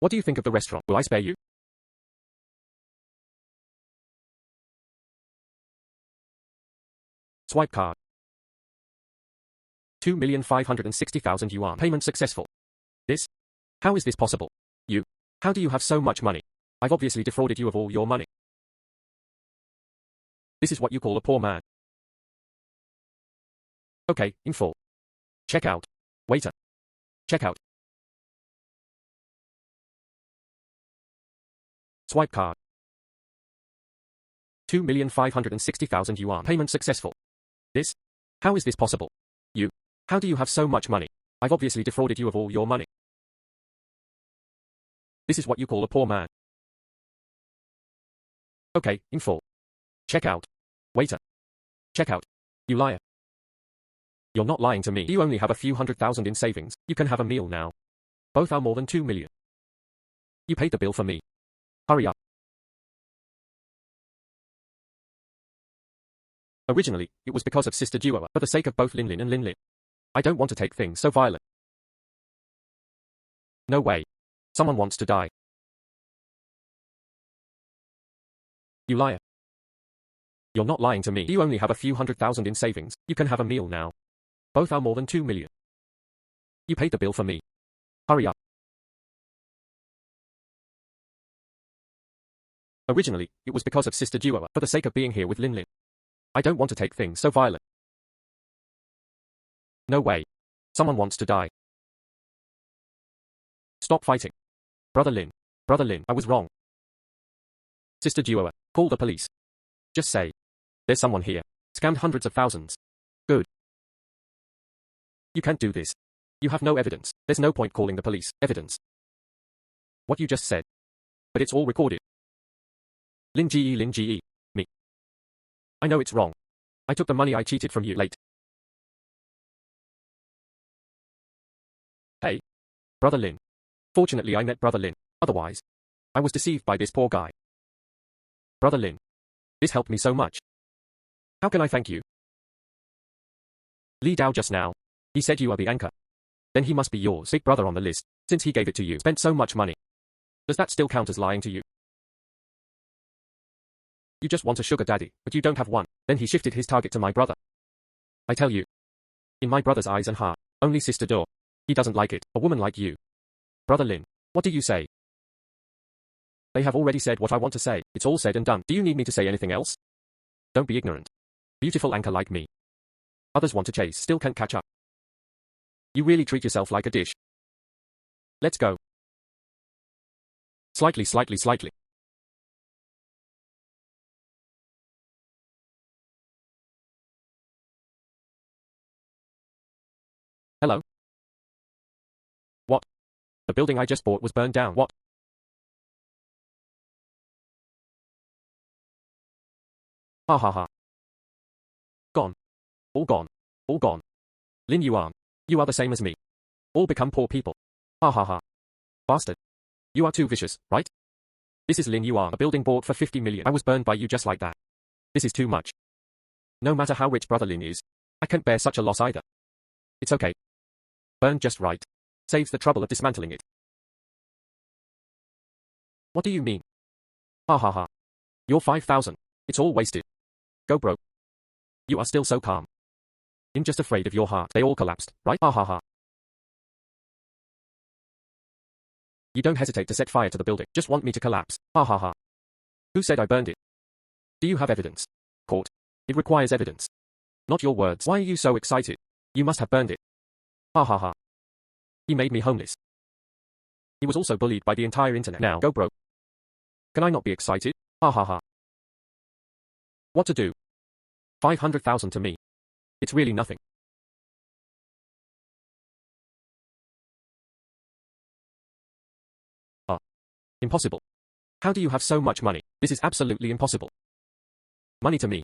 What do you think of the restaurant? Will I spare you? Swipe card. 2,560,000 yuan. Payment successful. This? How is this possible? You. How do you have so much money? I've obviously defrauded you of all your money. This is what you call a poor man. Okay, in full. Check out. Waiter. Check out. Swipe card. 2,560,000 yuan. Payment successful. This? How is this possible? You. How do you have so much money? I've obviously defrauded you of all your money. This is what you call a poor man. Okay, in full. Check out. Waiter. Check out. You liar. You're not lying to me. You only have a few 100,000 in savings. You can have a meal now. Both are more than 2 million. You paid the bill for me. Hurry up. Originally, it was because of Sister Duo, for the sake of both Lin and Lin. I don't want to take things so violent. No way. Someone wants to die. You liar. You're not lying to me. You only have a few 100,000 in savings. You can have a meal now. Both are more than 2 million. You paid the bill for me. Hurry up. Originally, it was because of Sister Duo, for the sake of being here with Lin. I don't want to take things so violent. No way. Someone wants to die. Stop fighting. Brother Lin, I was wrong. Sister Duo, call the police. Just say, there's someone here. Scammed hundreds of thousands. Good. You can't do this. You have no evidence. There's no point calling the police. Evidence. What you just said. But it's all recorded. Lin Ge. Me. I know it's wrong. I took the money I cheated from you late. Hey. Brother Lin. Fortunately I met Brother Lin. Otherwise, I was deceived by this poor guy. Brother Lin. This helped me so much. How can I thank you? Li Dao just now. He said you are the anchor. Then he must be yours big brother on the list, since he gave it to you. Spent so much money. Does that still count as lying to you? You just want a sugar daddy, but you don't have one. Then he shifted his target to my brother. I tell you. In my brother's eyes and heart, only Sister Do. He doesn't like it, a woman like you. Brother Lin, what do you say? They have already said what I want to say. It's all said and done. Do you need me to say anything else? Don't be ignorant. Beautiful anchor like me. Others want to chase, still can't catch up. You really treat yourself like a dish. Let's go. Slightly. Hello? What? The building I just bought was burned down. What? Ha ha ha. Gone. All gone. All gone. Lin Yuan. You are the same as me. All become poor people. Ha ha ha. Bastard. You are too vicious, right? This is Lin Yuan, a building bought for 50 million. I was burned by you just like that. This is too much. No matter how rich Brother Lin is, I can't bear such a loss either. It's okay. Burned just right. Saves the trouble of dismantling it. What do you mean? Ha ha ha. You're 5,000. It's all wasted. Go broke. You are still so calm. I'm just afraid of your heart. They all collapsed, right? Ha ha ha. You don't hesitate to set fire to the building. Just want me to collapse. Ha ha ha. Who said I burned it? Do you have evidence? Court. It requires evidence. Not your words. Why are you so excited? You must have burned it. Ha ha ha. He made me homeless. He was also bullied by the entire internet. Now, go broke. Can I not be excited? Ha ha ha. What to do? 500,000 to me. It's really nothing. Impossible. How do you have so much money? This is absolutely impossible. Money to me.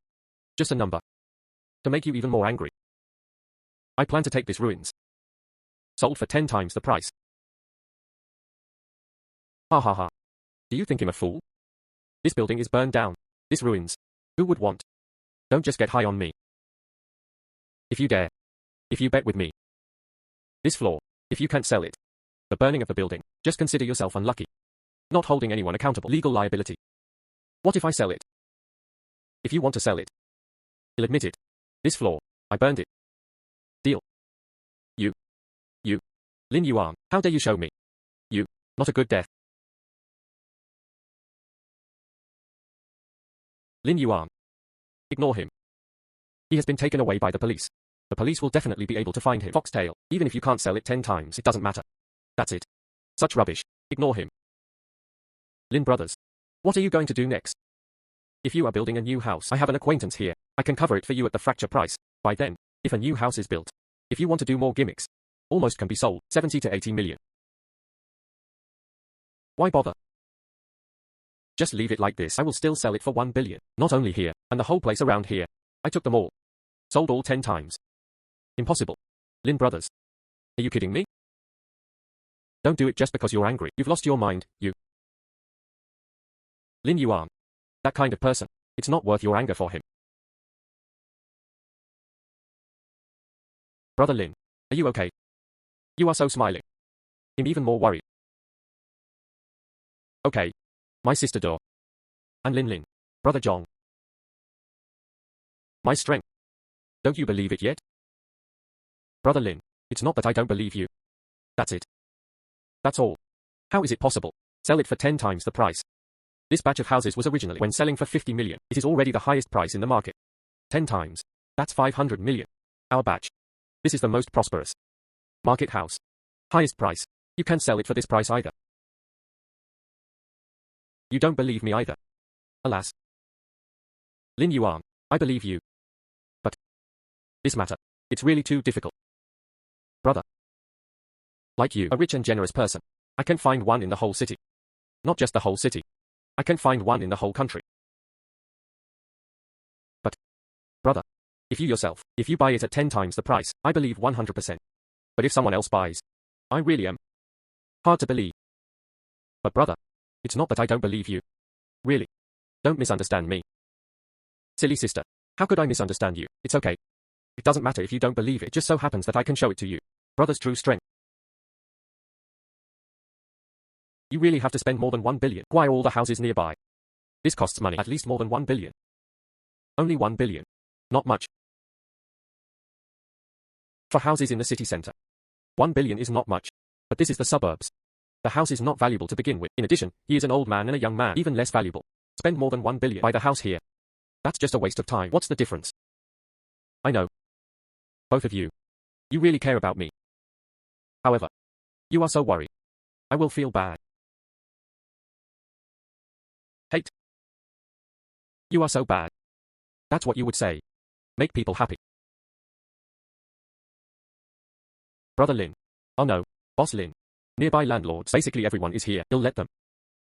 Just a number. To make you even more angry. I plan to take this ruins. Sold for 10 times the price. Ha ha ha. Do you think him a fool? This building is burned down. This ruins. Who would want? Don't just get high on me. If you dare. If you bet with me. This floor. If you can't sell it. The burning of the building. Just consider yourself unlucky. Not holding anyone accountable. Legal liability. What if I sell it? If you want to sell it. He'll admit it. This floor. I burned it. Deal. You. Lin Yuan. How dare you show me? You. Not a good death. Lin Yuan. Ignore him. He has been taken away by the police. The police will definitely be able to find him. Foxtail. Even if you can't sell it 10 times, it doesn't matter. That's it. Such rubbish. Ignore him. Lin brothers. What are you going to do next? If you are building a new house, I have an acquaintance here. I can cover it for you at the fracture price. By then, if a new house is built. If you want to do more gimmicks. Almost can be sold, 70 to 80 million. Why bother? Just leave it like this. I will still sell it for 1 billion. Not only here, and the whole place around here. I took them all. Sold all 10 times. Impossible. Lin brothers. Are you kidding me? Don't do it just because you're angry. You've lost your mind, you. Lin Yuan. That kind of person. It's not worth your anger for him. Brother Lin. Are you okay? You are so smiling. I'm even more worried. Okay. My sister Do. And Lin. Brother Zhong. My strength. Don't you believe it yet? Brother Lin. It's not that I don't believe you. That's it. That's all. How is it possible? Sell it for 10 times the price. This batch of houses was originally when selling for 50 million. It is already the highest price in the market. 10 times. That's 500 million. Our batch. This is the most prosperous. Market house. Highest price. You can't sell it for this price either. You don't believe me either. Alas. Lin Yuan, I believe you. But this matter. It's really too difficult. Brother. Like you, a rich and generous person. I can find one in the whole city. Not just the whole city. I can find one in the whole country. But, brother, if you yourself, if you buy it at 10 times the price, I believe 100%. But if someone else buys, I really am. Hard to believe. But brother, it's not that I don't believe you. Really. Don't misunderstand me. Silly sister. How could I misunderstand you? It's okay. It doesn't matter if you don't believe it, just so happens that I can show it to you. Brother's true strength. You really have to spend more than 1 billion. Acquire all the houses nearby. This costs money, at least more than 1 billion. Only 1 billion. Not much. For houses in the city center. 1 billion is not much. But this is the suburbs. The house is not valuable to begin with. In addition, he is an old man and a young man, even less valuable. Spend more than 1 billion. Buy the house here. That's just a waste of time. What's the difference? I know. Both of you. You really care about me. However, you are so worried. I will feel bad. Hate. You are so bad. That's what you would say. Make people happy. Brother Lin. Oh no. Boss Lin. Nearby landlords. Basically everyone is here. He'll let them.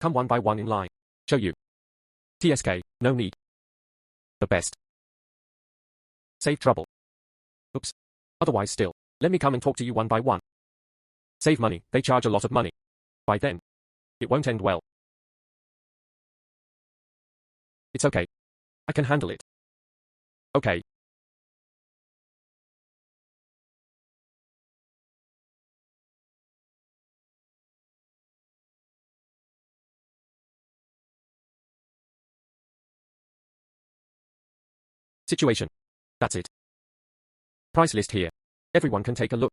Come one by one in line. Show you. TSK. No need. The best. Save trouble. Oops. Otherwise still. Let me come and talk to you one by one. Save money. They charge a lot of money. By then. It won't end well. It's okay. I can handle it. Okay. Situation. That's it. Price list here. Everyone can take a look.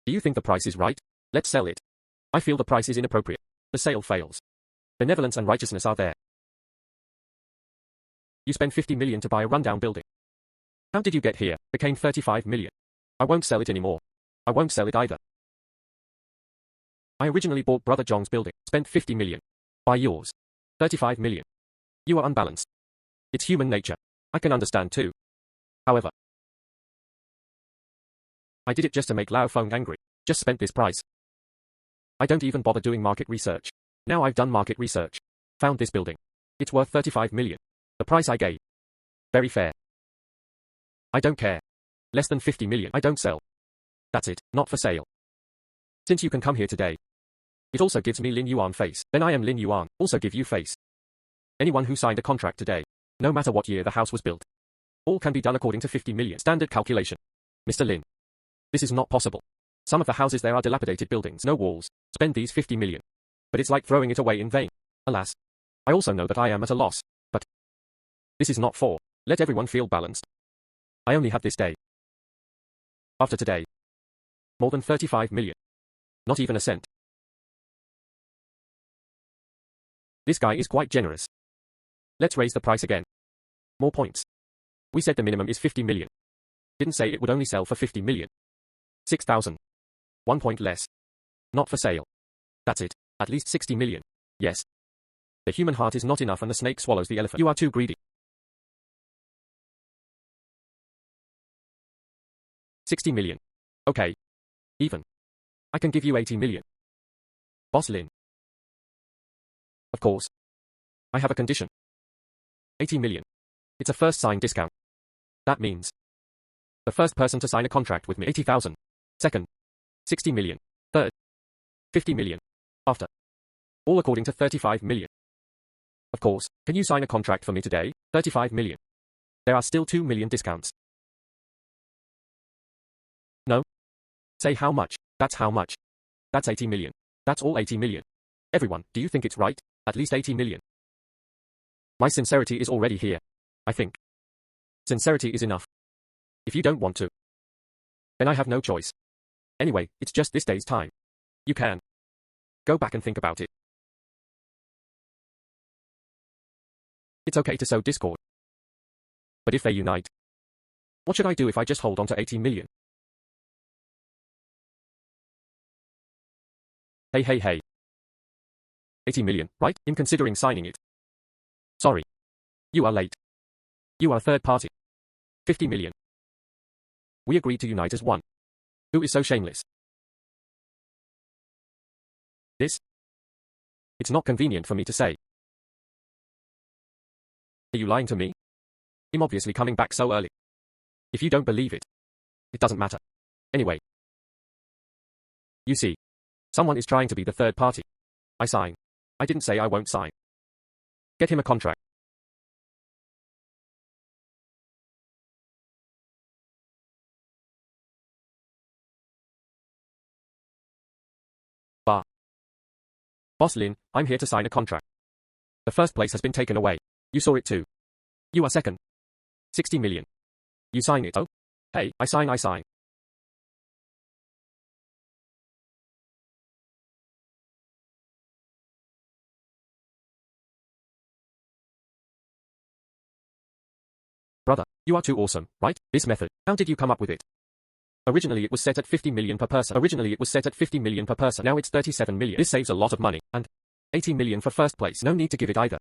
Do you think the price is right? Let's sell it. I feel the price is inappropriate. The sale fails. Benevolence and righteousness are there. You spend 50 million to buy a rundown building. How did you get here? Became 35 million. I won't sell it anymore. I won't sell it either. I originally bought Brother Zhong's building, spent 50 million. Buy yours. 35 million. You are unbalanced. It's human nature. I can understand too. However, I did it just to make Lao Feng angry. Just spent this price. I don't even bother doing market research. Now I've done market research. Found this building. It's worth 35 million. The price I gave. Very fair. I don't care. Less than 50 million. I don't sell. That's it, not for sale. Since you can come here today. It also gives me Lin Yuan face. Then I am Lin Yuan, also give you face. Anyone who signed a contract today. No matter what year the house was built. All can be done according to 50 million standard calculation. Mr. Lin. This is not possible. Some of the houses there are dilapidated buildings, no walls. Spend these 50 million. But it's like throwing it away in vain. Alas. I also know that I am at a loss. But this is not for. Let everyone feel balanced. I only have this day. After today. More than 35 million. Not even a cent. This guy is quite generous. Let's raise the price again. More points. We said the minimum is 50 million. Didn't say it would only sell for 50 million. 6,000. 1 point less. Not for sale. That's it. At least 60 million. Yes. The human heart is not enough and the snake swallows the elephant. You are too greedy. 60 million. Okay. Even. I can give you 80 million. Boss Lin. Of course. I have a condition. 80 million. It's a first sign discount. That means the first person to sign a contract with me 80,000. Second, 60 million. Third, 50 million. After. All according to 35 million. Of course, can you sign a contract for me today? 35 million. There are still 2 million discounts. No? Say how much. That's how much. That's 80 million. That's all 80 million. Everyone, do you think it's right? At least 80 million. My sincerity is already here. I think. Sincerity is enough. If you don't want to, then I have no choice. Anyway, it's just this day's time. You can go back and think about it. It's okay to sow discord. But if they unite, what should I do if I just hold on to 80 million? Hey. 80 million, right? In considering signing it. Sorry. You are late. You are third party. 50 million. We agreed to unite as one. Who is so shameless? This? It's not convenient for me to say. Are you lying to me? I'm obviously coming back so early. If you don't believe it, it doesn't matter. Anyway. You see. Someone is trying to be the third party. I sign. I didn't say I won't sign. Get him a contract. Boss Lin, I'm here to sign a contract. The first place has been taken away. You saw it too. You are second. 60 million. You sign it, oh? Hey, I sign. Brother, you are too awesome, right? This method. How did you come up with it? Originally it was set at 50 million per person. Now it's 37 million. This saves a lot of money. And 80 million for first place. No need to give it either.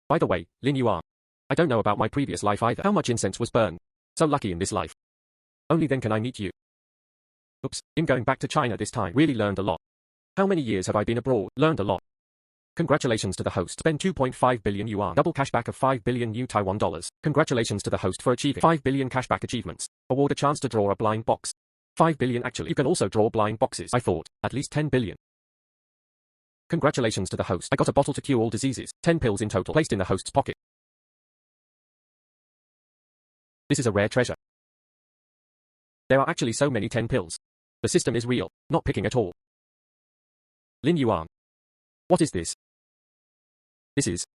By the way, Lin Yuan. I don't know about my previous life either. How much incense was burned? So lucky in this life. Only then can I meet you. Oops, I'm going back to China this time. Really learned a lot. How many years have I been abroad? Learned a lot. Congratulations to the host. Spend 2.5 billion yuan. Double cashback of 5 billion new Taiwan dollars. Congratulations to the host for achieving 5 billion cashback achievements. Award a chance to draw a blind box. 5 billion actually. You can also draw blind boxes. I thought, at least 10 billion. Congratulations to the host. I got a bottle to cure all diseases. 10 pills in total. Placed in the host's pocket. This is a rare treasure. There are actually so many 10 pills. The system is real. Not picking at all. Lin Yuan. What is this? This is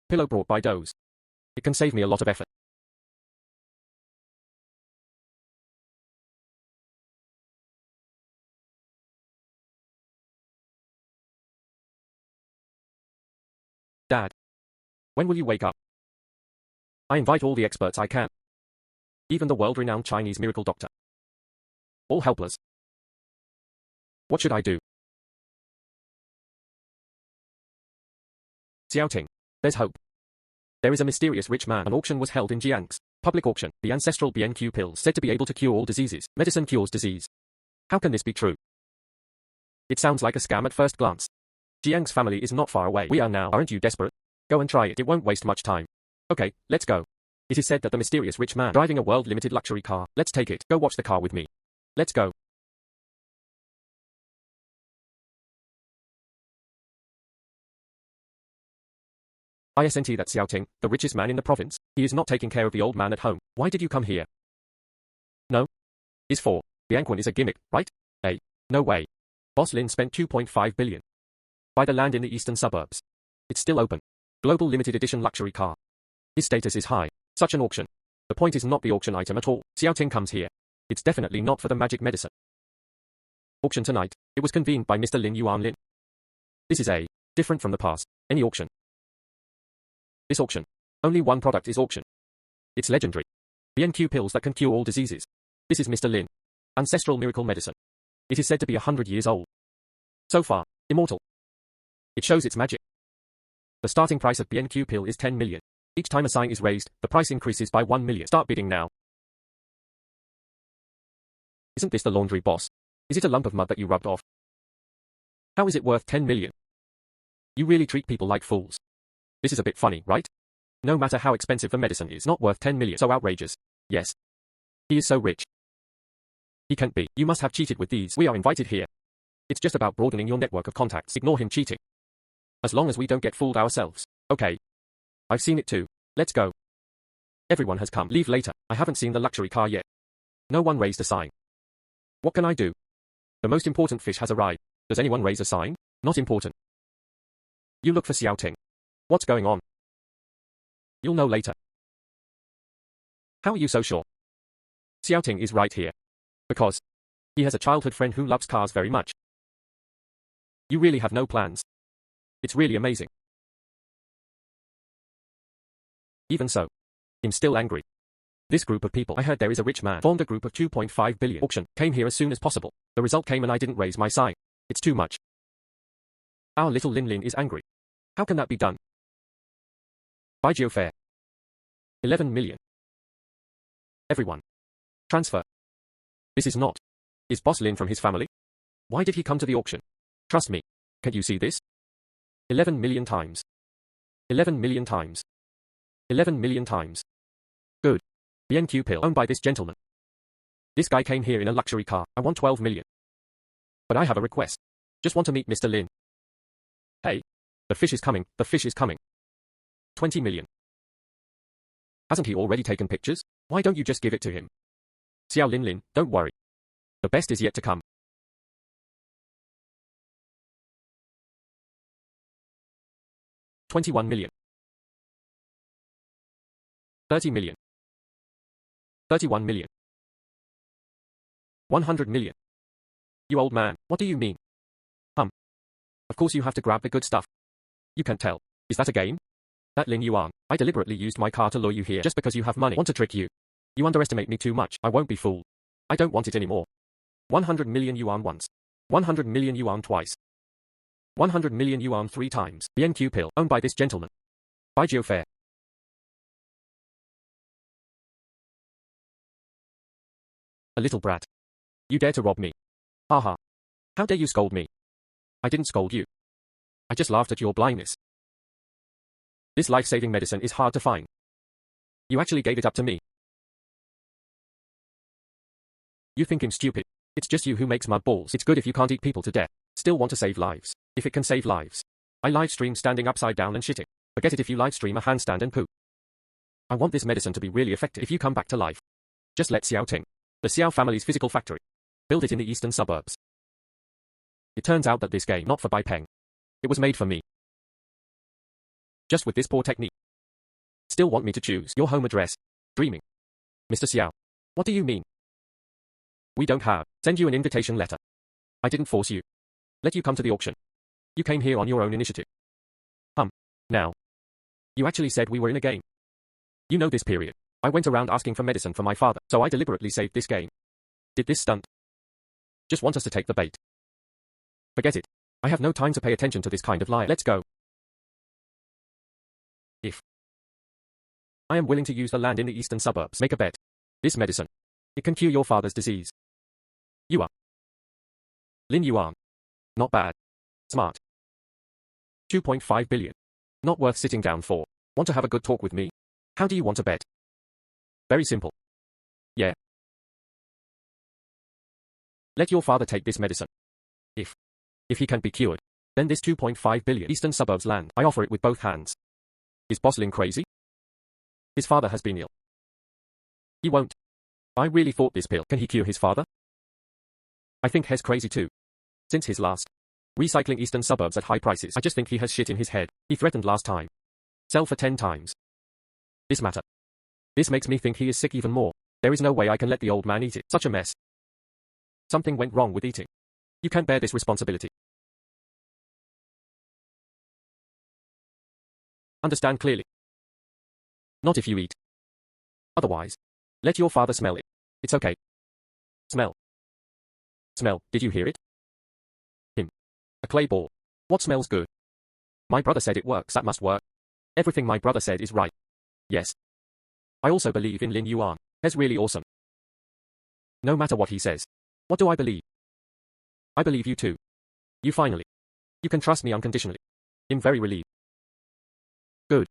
pillow brought by Doze. It can save me a lot of effort. Dad. When will you wake up? I invite all the experts I can. Even the world-renowned Chinese miracle doctor. All helpless. What should I do? Xiaoting. There's hope. There is a mysterious rich man. An auction was held in Jiang's public auction. The ancestral BNQ pills said to be able to cure all diseases. Medicine cures disease. How can this be true? It sounds like a scam at first glance. Jiang's family is not far away. We are now. Aren't you desperate? Go and try it. It won't waste much time. Okay, let's go. It is said that the mysterious rich man driving a world-limited luxury car. Let's take it. Go watch the car with me. Let's go. Isn't that Xiaoting, the richest man in the province? He is not taking care of the old man at home. Why did you come here? No. Is for. Banquet is a gimmick, right? Hey. No way. Boss Lin spent 2.5 billion. Buy the land in the eastern suburbs. It's still open. Global limited edition luxury car. His status is high. Such an auction. The point is not the auction item at all. Xiaoting comes here. It's definitely not for the magic medicine. Auction tonight. It was convened by Mr. Lin Yuan Lin. This is a different from the past. Any auction. This auction. Only one product is auction. It's legendary. BNQ pills that can cure all diseases. This is Mr. Lin. Ancestral miracle medicine. It is said to be 100 years old. So far, immortal. It shows its magic. The starting price of BNQ pill is 10 million. Each time a sign is raised, the price increases by 1 million. Start bidding now. Isn't this the laundry boss? Is it a lump of mud that you rubbed off? How is it worth 10 million? You really treat people like fools. This is a bit funny, right? No matter how expensive the medicine is, not worth 10 million. So outrageous. Yes. He is so rich. He can't be. You must have cheated with these. We are invited here. It's just about broadening your network of contacts. Ignore him cheating. As long as we don't get fooled ourselves. Okay. I've seen it too. Let's go. Everyone has come. Leave later. I haven't seen the luxury car yet. No one raised a sign. What can I do? The most important fish has arrived. Does anyone raise a sign? Not important. You look for Xiaoting. What's going on? You'll know later. How are you so sure? Xiaoting is right here. Because he has a childhood friend who loves cars very much. You really have no plans. It's really amazing. Even so, I'm still angry. This group of people, I heard there is a rich man, formed a group of 2.5 billion. Auction, came here as soon as possible. The result came and I didn't raise my sign. It's too much. Our little Lin Lin is angry. How can that be done? Buy geofare. 11 million. Everyone. Transfer. This is not. Is Boss Lin from his family? Why did he come to the auction? Trust me. Can't you see this? 11 million times. 11 million times. 11 million times. Good. BNQ pill owned by this gentleman. This guy came here in a luxury car. I want 12 million. But I have a request. Just want to meet Mr. Lin. Hey. The fish is coming. The fish is coming. 20 million. Hasn't he already taken pictures? Why don't you just give it to him? Xiao Lin Lin, don't worry. The best is yet to come. 21 million. 30 million. 31 million. 100 million. You old man, what do you mean? Of course you have to grab the good stuff. You can't tell. Is that a game? That Lin Yuan, I deliberately used my car to lure you here just because you have money. Want to trick you. You underestimate me too much. I won't be fooled. I don't want it anymore. 100 million yuan once. 100 million yuan twice. 100 million yuan 3 times. BNQ pill, owned by this gentleman. Buy geofare. A little brat. You dare to rob me. Haha. How dare you scold me? I didn't scold you. I just laughed at your blindness. This life-saving medicine is hard to find. You actually gave it up to me. You think I'm stupid. It's just you who makes mud balls. It's good if you can't eat people to death. Still want to save lives. If it can save lives. I live stream standing upside down and shitting. Forget it if you live stream a handstand and poo. I want this medicine to be really effective if you come back to life. Just let Xiaoting, the Xiao family's physical factory, build it in the eastern suburbs. It turns out that this game not for Peng. It was made for me. Just with this poor technique. Still want me to choose your home address. Dreaming. Mr. Xiao. What do you mean? We don't have. Send you an invitation letter. I didn't force you. Let you come to the auction. You came here on your own initiative. Now. You actually said we were in a game. You know this period. I went around asking for medicine for my father, so I deliberately saved this game. Did this stunt. Just want us to take the bait. Forget it. I have no time to pay attention to this kind of lie. Let's go. If I am willing to use the land in the eastern suburbs, make a bet. This medicine. It can cure your father's disease. You are Lin Yuan. Not bad. Smart. 2.5 billion. Not worth sitting down for. Want to have a good talk with me? How do you want to bet? Very simple. Yeah. Let your father take this medicine. If he can be cured, then this 2.5 billion eastern suburbs land, I offer it with both hands. Is Boss Lin crazy? His father has been ill. He won't. I really thought this pill. Can he cure his father? I think he's crazy too. Since his last recycling eastern suburbs at high prices, I just think he has shit in his head. He threatened last time. Sell for 10 times. This matter. This makes me think he is sick even more. There is no way I can let the old man eat it. Such a mess. Something went wrong with eating. You can't bear this responsibility. Understand clearly. Not if you eat. Otherwise. Let your father smell it. It's okay. Smell. Smell, did you hear it? Him. A clay ball. What smells good? My brother said it works, that must work. Everything my brother said is right. Yes. I also believe in Lin Yuan. He's really awesome. No matter what he says. What do I believe? I believe you too. You finally. You can trust me unconditionally. I'm very relieved. Good.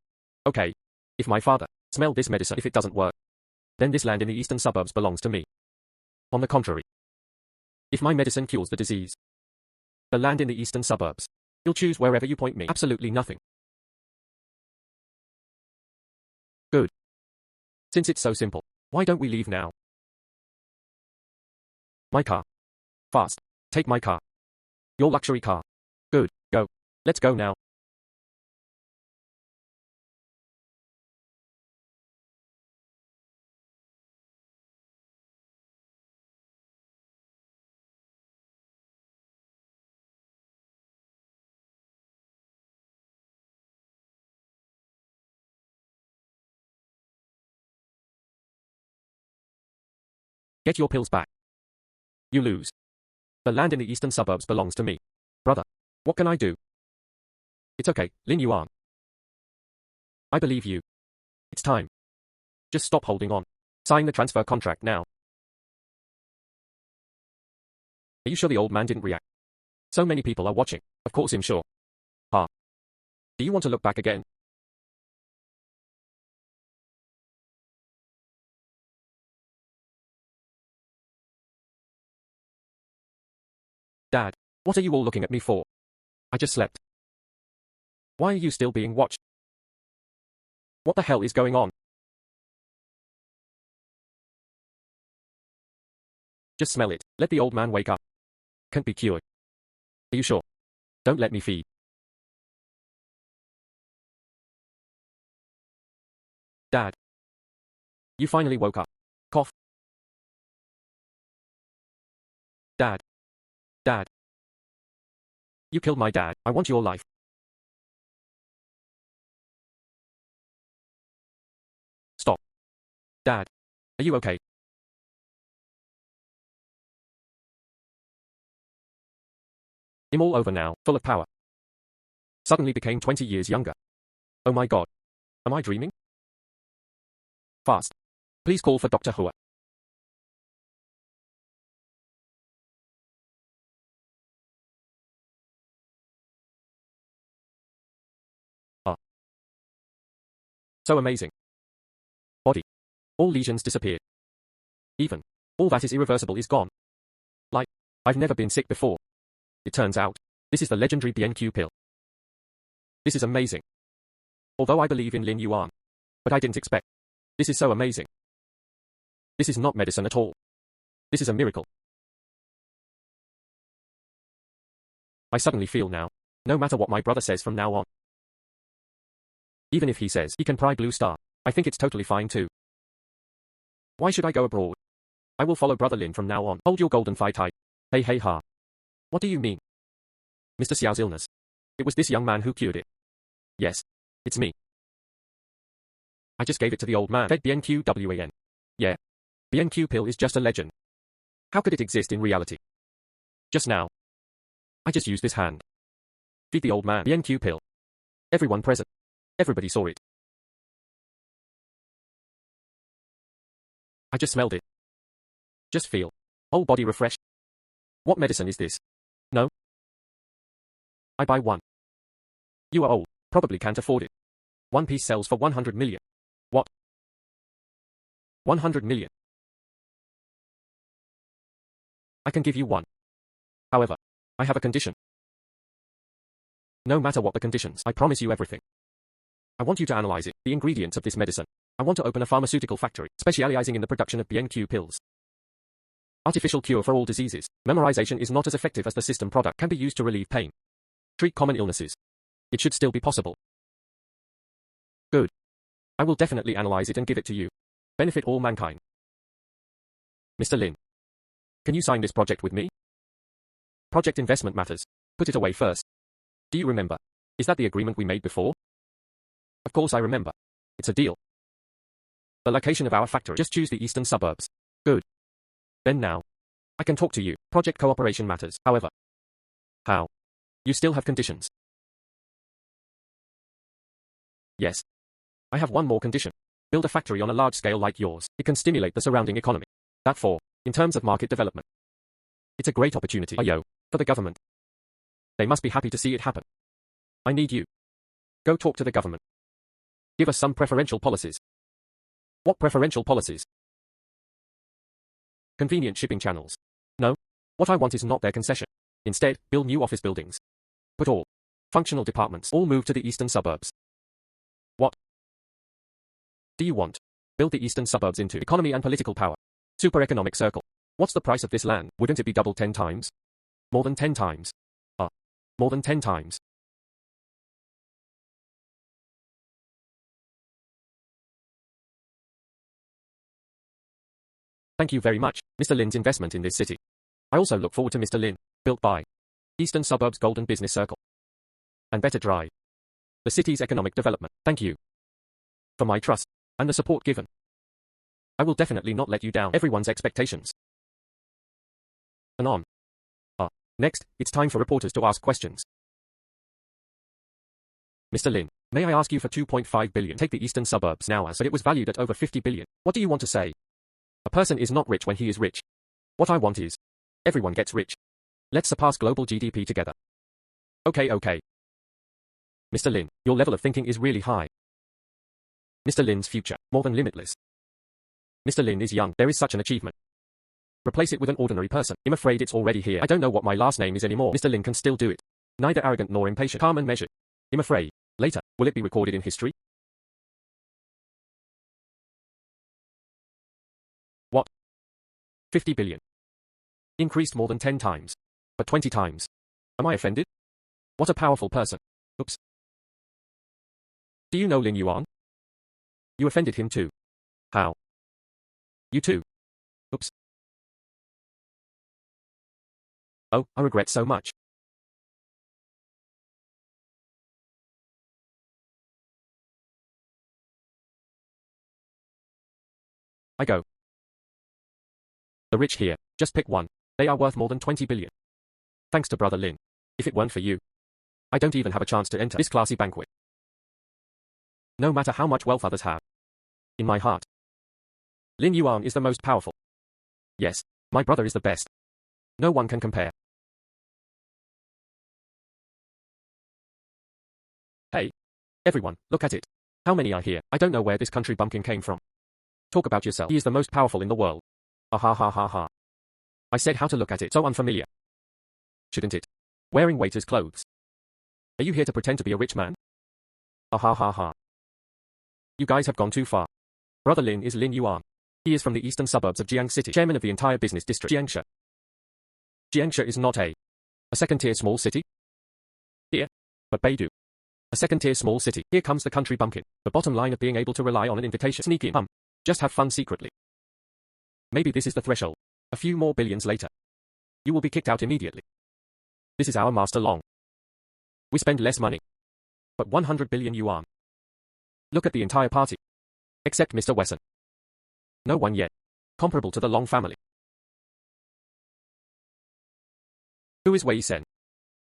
Okay. If my father smelled this medicine, if it doesn't work, then this land in the eastern suburbs belongs to me. On the contrary. If my medicine cures the disease, the land in the eastern suburbs, you'll choose wherever you point me. Absolutely nothing. Good. Since it's so simple, why don't we leave now? My car. Fast. Take my car. Your luxury car. Good. Go. Let's go now. Get your pills back. You lose. The land in the eastern suburbs belongs to me. Brother. What can I do? It's okay, Lin Yuan. I believe you. It's time. Just stop holding on. Sign the transfer contract now. Are you sure the old man didn't react? So many people are watching. Of course I'm sure. Ha. Do you want to look back again? Dad, what are you all looking at me for? I just slept. Why are you still being watched? What the hell is going on? Just smell it. Let the old man wake up. Can't be cured. Are you sure? Don't let me feed. Dad. You finally woke up. Cough. Dad. Dad. You killed my dad. I want your life. Stop. Dad. Are you okay? I'm all over now, full of power. Suddenly became 20 years younger. Oh my god. Am I dreaming? Fast. Please call for Dr. Hua. So amazing. Body. All lesions disappeared. Even. All that is irreversible is gone. Like, I've never been sick before. It turns out, this is the legendary BNQ pill. This is amazing. Although I believe in Lin Yuan. But I didn't expect. This is so amazing. This is not medicine at all. This is a miracle. I suddenly feel now. No matter what my brother says from now on. Even if he says he can pry Blue Star, I think it's totally fine too. Why should I go abroad? I will follow Brother Lin from now on. Hold your golden thigh tight. Hey hey ha. What do you mean? Mr. Xiao's illness. It was this young man who cured it. Yes. It's me. I just gave it to the old man. Fed BNQWAN. Yeah. BNQ pill is just a legend. How could it exist in reality? Just now. I just used this hand. Feed the old man BNQ pill. Everyone present. Everybody saw it. I just smelled it. Just feel. Whole body refreshed. What medicine is this? No? I buy one. You are old. Probably can't afford it. One piece sells for 100 million. What? 100 million. I can give you one. However, I have a condition. No matter what the conditions, I promise you everything. I want you to analyze it, the ingredients of this medicine. I want to open a pharmaceutical factory, specializing in the production of BNQ pills. Artificial cure for all diseases. Memorization is not as effective as the system product can be used to relieve pain. Treat common illnesses. It should still be possible. Good. I will definitely analyze it and give it to you. Benefit all mankind. Mr. Lin. Can you sign this project with me? Project investment matters. Put it away first. Do you remember? Is that the agreement we made before? Of course I remember. It's a deal. The location of our factory. Just choose the eastern suburbs. Good. Then now. I can talk to you. Project cooperation matters, however. How? You still have conditions. Yes. I have one more condition. Build a factory on a large scale like yours. It can stimulate the surrounding economy. That for, in terms of market development. It's a great opportunity, for the government. They must be happy to see it happen. I need you. Go talk to the government. Give us some preferential policies. What preferential policies? Convenient shipping channels. No. What I want is not their concession. Instead, build new office buildings. Put all functional departments all move to the eastern suburbs. What do you want? Build the eastern suburbs into economy and political power. Super economic circle. What's the price of this land? Wouldn't it be double 10 times? More than 10 times. More than 10 times. Thank you very much, Mr. Lin's investment in this city. I also look forward to Mr. Lin, built by Eastern Suburbs Golden Business Circle and Better Drive. The city's economic development. Thank you for my trust and the support given. I will definitely not let you down. Everyone's expectations. And on. Next, it's time for reporters to ask questions. Mr. Lin, may I ask you for 2.5 billion? Take the eastern suburbs now as it was valued at over 50 billion. What do you want to say? A person is not rich when he is rich. What I want is, everyone gets rich. Let's surpass global GDP together. Okay. Mr. Lin, your level of thinking is really high. Mr. Lin's future, more than limitless. Mr. Lin is young, there is such an achievement. Replace it with an ordinary person. I'm afraid it's already here. I don't know what my last name is anymore. Mr. Lin can still do it. Neither arrogant nor impatient. Calm and measured. I'm afraid. Later, will it be recorded in history? What? 50 billion. Increased more than 10 times. But 20 times. Am I offended? What a powerful person. Oops. Do you know Lin Yuan? You offended him too. How? You too. Oops. Oh, I regret so much. I go. The rich here, just pick one. They are worth more than 20 billion. Thanks to Brother Lin. If it weren't for you, I don't even have a chance to enter this classy banquet. No matter how much wealth others have. In my heart, Lin Yuan is the most powerful. Yes, my brother is the best. No one can compare. Hey, everyone, look at it. How many are here? I don't know where this country bumpkin came from. Talk about yourself. He is the most powerful in the world. Ha. I said how to look at it. So unfamiliar. Shouldn't it? Wearing waiter's clothes. Are you here to pretend to be a rich man? Ha. You guys have gone too far. Brother Lin is Lin Yuan. He is from the eastern suburbs of Jiang City, chairman of the entire business district. Jiangshi is not a second-tier small city? Here. But Beidou. A second-tier small city. Here comes the country bumpkin. The bottom line of being able to rely on an invitation. Sneak in. Just have fun secretly. Maybe this is the threshold. A few more billions later. You will be kicked out immediately. This is our master long. We spend less money. But 100 billion yuan. Look at the entire party. Except Mr. Wesson. No one yet. Comparable to the Long family. Who is Wei Sen?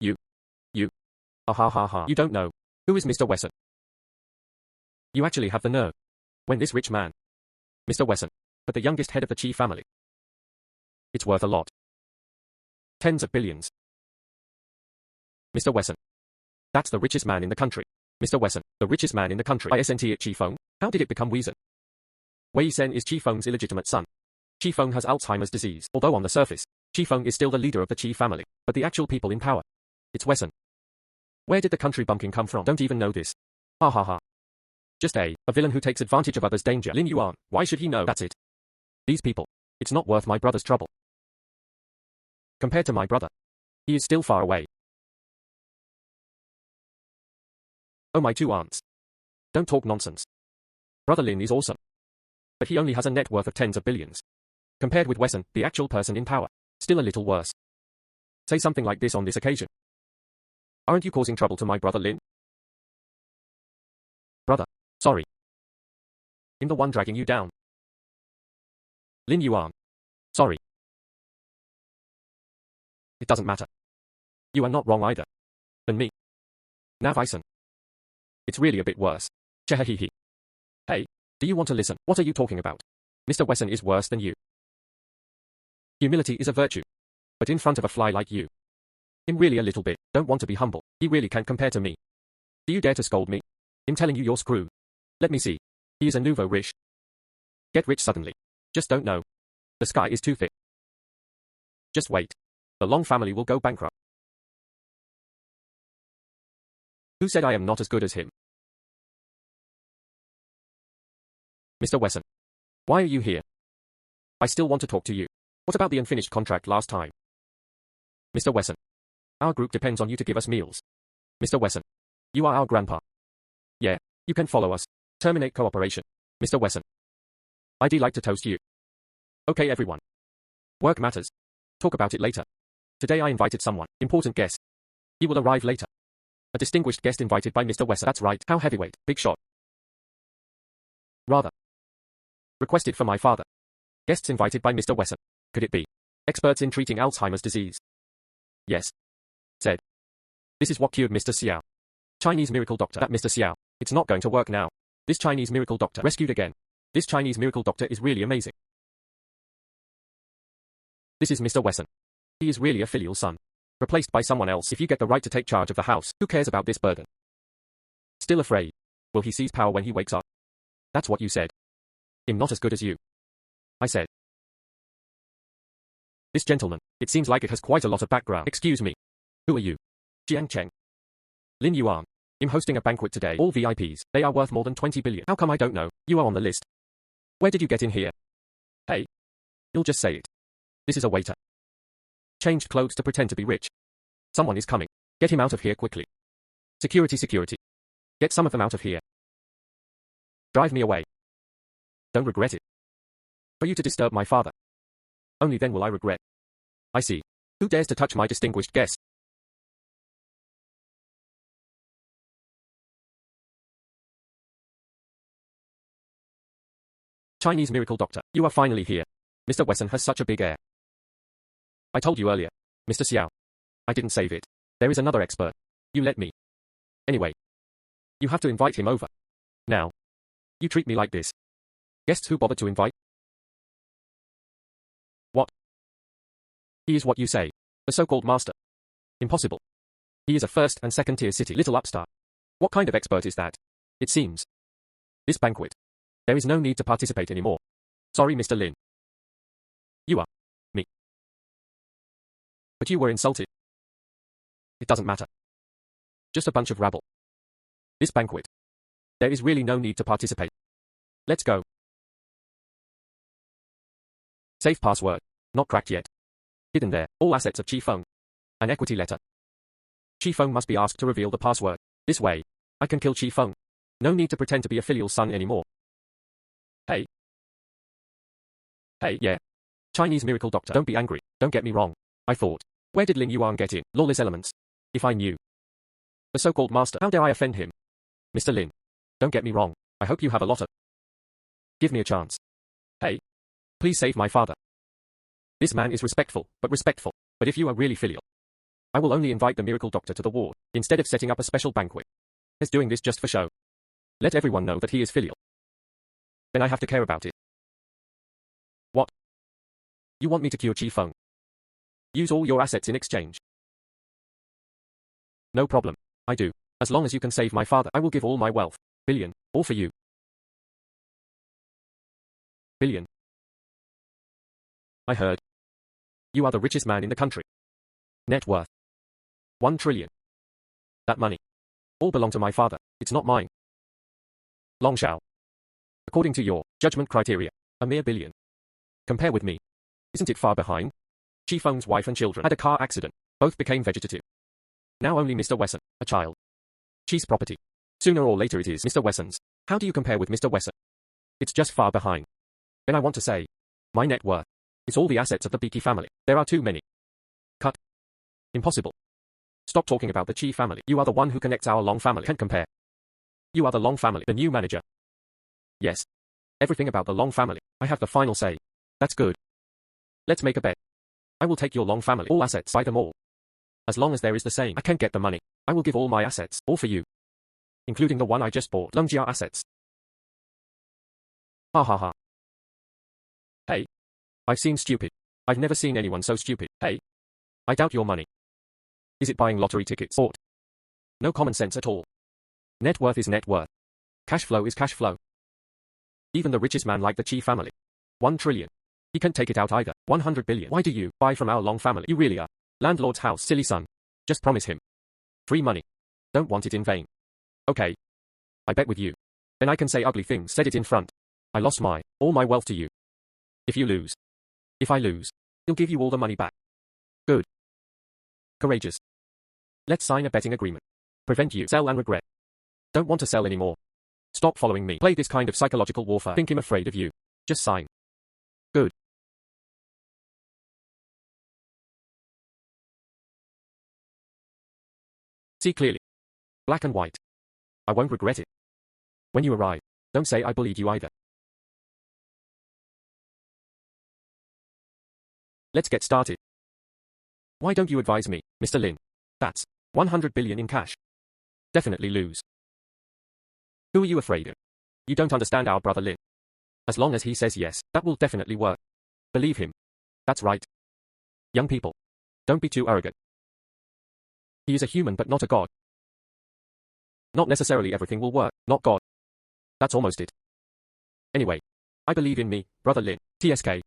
You. Ha ha ha ha. You don't know. Who is Mr. Wesson? You actually have the nerve. When this rich man. Mr. Wesson. But the youngest head of the Chi family. It's worth a lot. Tens of billions. Mr. Wesson. That's the richest man in the country. Mr. Wesson, the richest man in the country. Isn't it Chi Feng? How did it become Wei Sen? Wei Sen is Chi Feng's illegitimate son. Chi Feng has Alzheimer's disease, although on the surface, Chi Feng is still the leader of the Chi family, but the actual people in power. It's Wesson. Where did the country bumpkin come from? Don't even know this. Ha ha ha. Just a villain who takes advantage of others' danger. Lin Yuan, why should he know? That's it. These people. It's not worth my brother's trouble. Compared to my brother. He is still far away. Oh, my two aunts. Don't talk nonsense. Brother Lin is awesome. But he only has a net worth of tens of billions. Compared with Wesson, the actual person in power. Still a little worse. Say something like this on this occasion. Aren't you causing trouble to my brother Lin? Brother. Sorry. I'm the one dragging you down. Lin Yuan. Sorry. It doesn't matter. You are not wrong either. And me. Nav Ison. It's really a bit worse. Chehehehe. Hey, do you want to listen? What are you talking about? Mr. Wesson is worse than you. Humility is a virtue. But in front of a fly like you. I'm really a little bit, don't want to be humble. He really can't compare to me. Do you dare to scold me? I'm telling you you're screwed. Let me see. He is a nouveau riche. Get rich suddenly. Just don't know. The sky is too thick. Just wait. The Long family will go bankrupt. Who said I am not as good as him? Mr. Wesson. Why are you here? I still want to talk to you. What about the unfinished contract last time? Mr. Wesson. Our group depends on you to give us meals. Mr. Wesson. You are our grandpa. Yeah, you can follow us. Terminate cooperation. Mr. Wesson. I'd like to toast you. Okay everyone. Work matters. Talk about it later. Today I invited someone, important guest. He will arrive later. A distinguished guest invited by Mr. Wesson. That's right, how heavyweight, big shot. Rather. Requested for my father. Guests invited by Mr. Wesson. Could it be? Experts in treating Alzheimer's disease. Yes. Said. This is what cured Mr. Xiao. Chinese miracle doctor. That Mr. Xiao. It's not going to work now. This Chinese miracle doctor rescued again. This Chinese miracle doctor is really amazing. This is Mr. Wesson. He is really a filial son. Replaced by someone else. If you get the right to take charge of the house, who cares about this burden? Still afraid. Will he seize power when he wakes up? That's what you said. I'm not as good as you. I said. This gentleman, it seems like it has quite a lot of background. Excuse me. Who are you? Jiang Cheng. Lin Yuan. I'm hosting a banquet today. All VIPs. They are worth more than 20 billion. How come I don't know? You are on the list. Where did you get in here? Hey. You'll just say it. This is a waiter. Changed clothes to pretend to be rich. Someone is coming. Get him out of here quickly. Security, security. Get some of them out of here. Drive me away. Don't regret it. For you to disturb my father. Only then will I regret. I see. Who dares to touch my distinguished guest? Chinese miracle doctor, you are finally here. Mr. Wesson has such a big air. I told you earlier. Mr. Xiao. I didn't save it. There is another expert. You let me. Anyway. You have to invite him over. Now. You treat me like this. Guests who bothered to invite? What? He is what you say. The so-called master. Impossible. He is a first and second tier city little upstart. What kind of expert is that? It seems. This banquet. There is no need to participate anymore. Sorry, Mr. Lin. You are. Me. But you were insulted. It doesn't matter. Just a bunch of rabble. This banquet. There is really no need to participate. Let's go. Safe password. Not cracked yet. Hidden there. All assets of Chi Feng. An equity letter. Chi Feng must be asked to reveal the password. This way, I can kill Chi Feng. No need to pretend to be a filial son anymore. Hey. Hey, yeah. Chinese miracle doctor. Don't be angry. Don't get me wrong. I thought. Where did Lin Yuan get in? Lawless elements. If I knew. The so-called master. How dare I offend him? Mr. Lin. Don't get me wrong. I hope you have a lot of. Give me a chance. Hey. Please save my father. This man is respectful. But if you are really filial, I will only invite the miracle doctor to the ward, instead of setting up a special banquet. He's doing this just for show. Let everyone know that he is filial. Then I have to care about it. What? You want me to cure Chi Feng? Use all your assets in exchange. No problem. I do. As long as you can save my father, I will give all my wealth. Billion. All for you. Billion. I heard. You are the richest man in the country. Net worth. 1 trillion. That money. All belong to my father. It's not mine. Long Shao. According to your judgment criteria, a mere billion. Compare with me. Isn't it far behind? Chi Feng's wife and children had a car accident. Both became vegetative. Now only Mr. Wesson, a child. Chi's property. Sooner or later it is Mr. Wesson's. How do you compare with Mr. Wesson? It's just far behind. Then I want to say, my net worth. It's all the assets of the Beaky family. There are too many. Cut. Impossible. Stop talking about the Chi family. You are the one who connects our Long family. Can't compare. You are the Long family, the new manager. Yes. Everything about the Long family. I have the final say. That's good. Let's make a bet. I will take your Long family. All assets. Buy them all. As long as there is the same. I can't get the money. I will give all my assets. All for you. Including the one I just bought. Lungjia assets. Ha ha ha. Hey. I've seen stupid. I've never seen anyone so stupid. Hey. I doubt your money. Is it buying lottery tickets? Sport. No common sense at all. Net worth is net worth. Cash flow is cash flow. Even the richest man like the Chi family. 1 trillion. He can't take it out either. 100 billion. Why do you buy from our Long family? You really are. Landlord's house. Silly son. Just promise him. Free money. Don't want it in vain. Okay. I bet with you. Then I can say ugly things. Said it in front. I lost all my wealth to you. If you lose. If I lose. He'll give you all the money back. Good. Courageous. Let's sign a betting agreement. Prevent you sell and regret. Don't want to sell anymore. Stop following me. Play this kind of psychological warfare. Think him afraid of you. Just sign. Good. See clearly. Black and white. I won't regret it. When you arrive, don't say I bullied you either. Let's get started. Why don't you advise me, Mr. Lin? That's 100 billion in cash. Definitely lose. Who are you afraid of? You don't understand our brother Lin. As long as he says yes, that will definitely work. Believe him. That's right. Young people. Don't be too arrogant. He is a human but not a god. Not necessarily everything will work, not God. That's almost it. Anyway. I believe in me, brother Lin, TSK.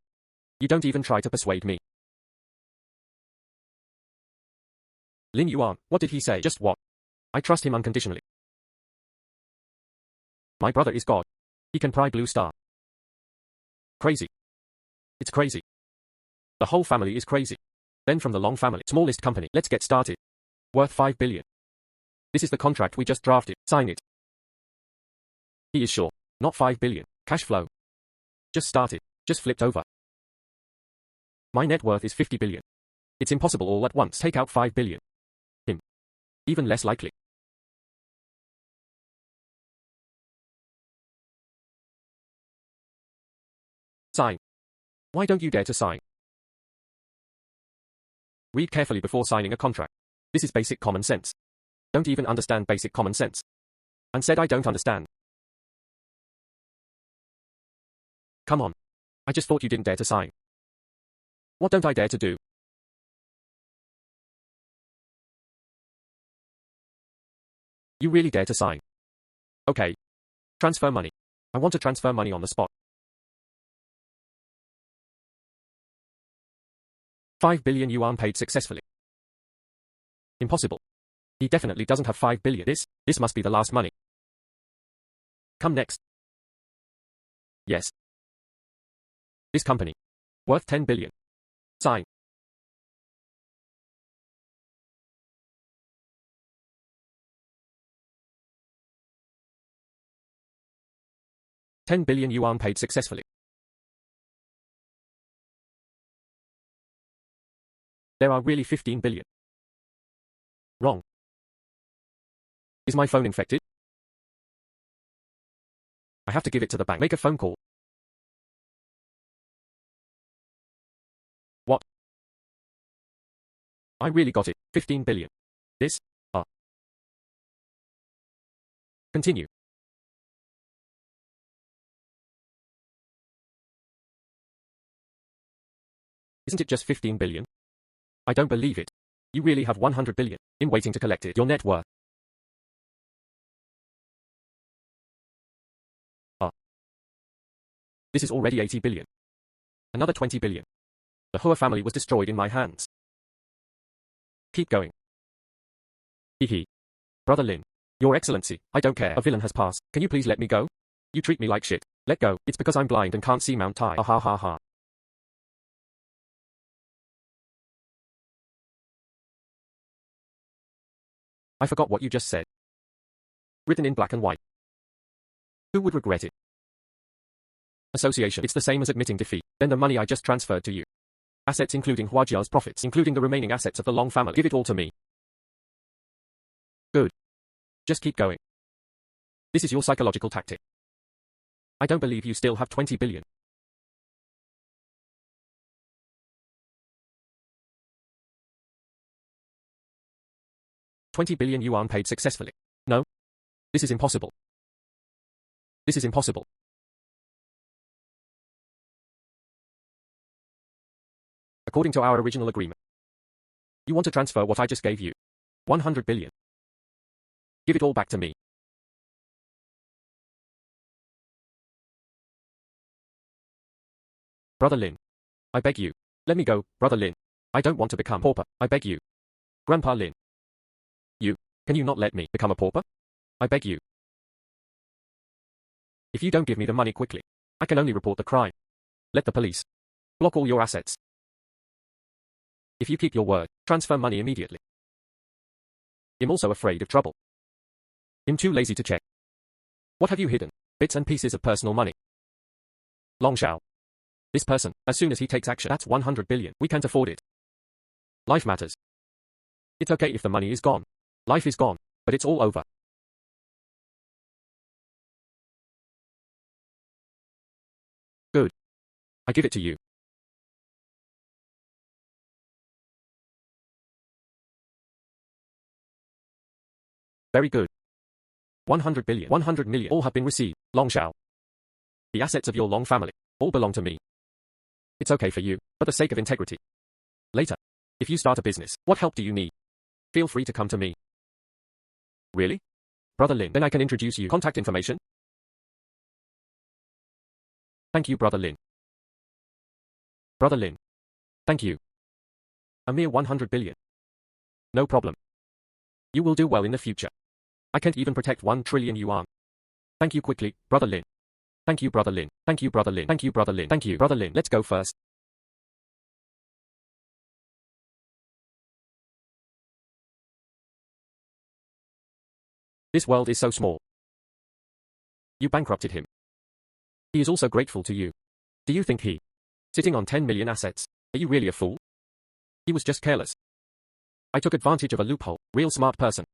You don't even try to persuade me. Lin Yuan, what did he say? Just what? I trust him unconditionally. My brother is God. He can pry Blue Star. Crazy. It's crazy. The whole family is crazy. Then from the Long family, smallest company, let's get started. Worth 5 billion. This is the contract we just drafted. Sign it. He is sure. Not 5 billion. Cash flow. Just started. Just flipped over. My net worth is 50 billion. It's impossible all at once. Take out 5 billion. Him. Even less likely. Sign. Why don't you dare to sign? Read carefully before signing a contract. This is basic common sense. Don't even understand basic common sense. And said I don't understand. Come on. I just thought you didn't dare to sign. What don't I dare to do? You really dare to sign? Okay. Transfer money. I want to transfer money on the spot. 5 billion yuan paid successfully. Impossible. He definitely doesn't have 5 billion. This must be the last money. Come next. Yes. This company. Worth 10 billion. Sign. $10 billion yuan paid successfully. There are really 15 billion. Wrong. Is my phone infected? I have to give it to the bank. Make a phone call. What? I really got it. 15 billion. This? Continue. Isn't it just 15 billion? I don't believe it. You really have 100 billion in waiting to collect it. Your net worth. This is already 80 billion. Another 20 billion. The Hua family was destroyed in my hands. Keep going. Hehe. Brother Lin. Your Excellency, I don't care. A villain has passed. Can you please let me go? You treat me like shit. Let go. It's because I'm blind and can't see Mount Tai. Ha ha ha ha. I forgot what you just said. Written in black and white. Who would regret it? Association. It's the same as admitting defeat. Then the money I just transferred to you. Assets including Huajia's profits, including the remaining assets of the Long family. Give it all to me. Good. Just keep going. This is your psychological tactic. I don't believe you still have 20 billion. $20 billion yuan paid successfully. No. This is impossible. This is impossible. According to our original agreement. You want to transfer what I just gave you. 100 billion. Give it all back to me. Brother Lin. I beg you. Let me go, Brother Lin. I don't want to become pauper. I beg you. Grandpa Lin. Can you not let me become a pauper? I beg you. If you don't give me the money quickly, I can only report the crime. Let the police block all your assets. If you keep your word, transfer money immediately. I'm also afraid of trouble. I'm too lazy to check. What have you hidden? Bits and pieces of personal money. Long Shao. This person, as soon as he takes action, that's 100 billion. We can't afford it. Life matters. It's okay if the money is gone. Life is gone, but it's all over. Good. I give it to you. Very good. 100 billion, 100 million, all have been received. Long Shao. The assets of your Long family all belong to me. It's okay for you, for the sake of integrity. Later, if you start a business, what help do you need? Feel free to come to me. Really? Brother Lin, then I can introduce you. Contact information? Thank you, Brother Lin. Brother Lin. Thank you. A mere 100 billion. No problem. You will do well in the future. I can't even protect 1 trillion yuan. Thank you quickly, Brother Lin. Thank you, Brother Lin. Thank you, Brother Lin. Thank you, Brother Lin. Thank you, Brother Lin. Let's go first. This world is so small. You bankrupted him. He is also grateful to you. Do you think he, sitting on 10 million assets, are you really a fool? He was just careless. I took advantage of a loophole. Real smart person.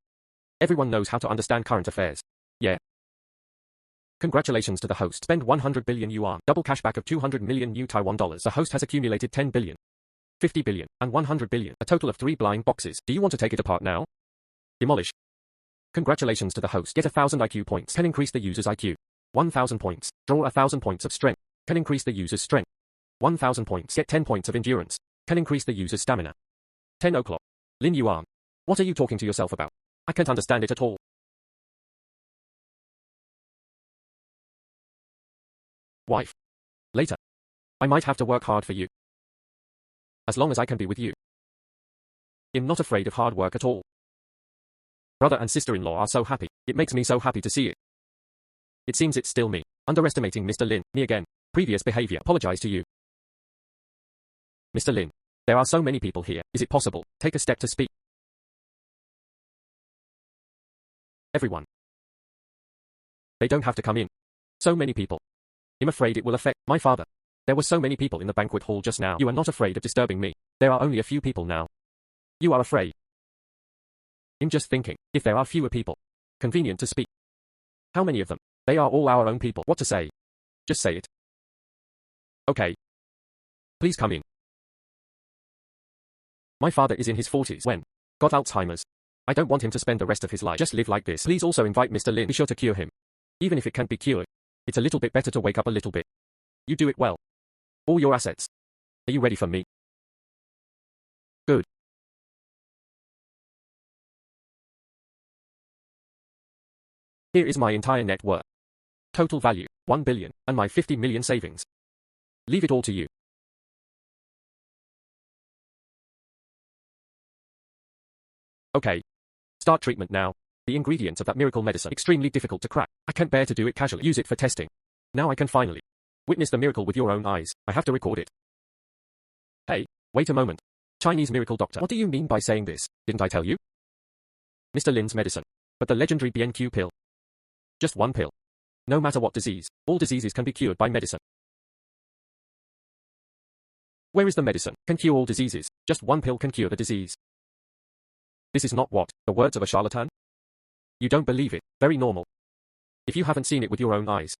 Everyone knows how to understand current affairs. Yeah. Congratulations to the host. Spend 100 billion yuan. Double cashback of 200 million new Taiwan dollars. The host has accumulated 10 billion, 50 billion, and 100 billion. A total of 3 blind boxes. Do you want to take it apart now? Demolish. Congratulations to the host. Get 1,000 IQ points. Can increase the user's IQ. 1,000 points. Draw 1,000 points of strength. Can increase the user's strength. 1,000 points. Get 10 points of endurance. Can increase the user's stamina. 10 o'clock. Lin Yuan. What are you talking to yourself about? I can't understand it at all. Wife. Later. I might have to work hard for you. As long as I can be with you. I'm not afraid of hard work at all. Brother and sister-in-law are so happy. It makes me so happy to see it. It seems it's still me. Underestimating Mr. Lin. Me again. Previous behavior. Apologize to you. Mr. Lin. There are so many people here. Is it possible? Take a step to speak. Everyone. They don't have to come in. So many people. I'm afraid it will affect my father. There were so many people in the banquet hall just now. You are not afraid of disturbing me. There are only a few people now. You are afraid. I'm just thinking, if there are fewer people, convenient to speak. How many of them? They are all our own people. What to say? Just say it. Okay. Please come in. My father is in his 40s when got Alzheimer's. I don't want him to spend the rest of his life just live like this. Please also invite Mr. Lin. Be sure to cure him. Even if it can't be cured, it's a little bit better to wake up a little bit. You do it well. All your assets. Are you ready for me? Good. Here is my entire net worth. Total value, 1 billion, and my 50 million savings. Leave it all to you. Okay. Start treatment now. The ingredients of that miracle medicine extremely difficult to crack. I can't bear to do it casually. Use it for testing. Now I can finally witness the miracle with your own eyes. I have to record it. Hey, wait a moment. Chinese miracle doctor. What do you mean by saying this? Didn't I tell you? Mr. Lin's medicine. But the legendary BNQ pill. Just one pill. No matter what disease, all diseases can be cured by medicine. Where is the medicine? Can cure all diseases. Just one pill can cure the disease. This is not what? The words of a charlatan? You don't believe it. Very normal. If you haven't seen it with your own eyes.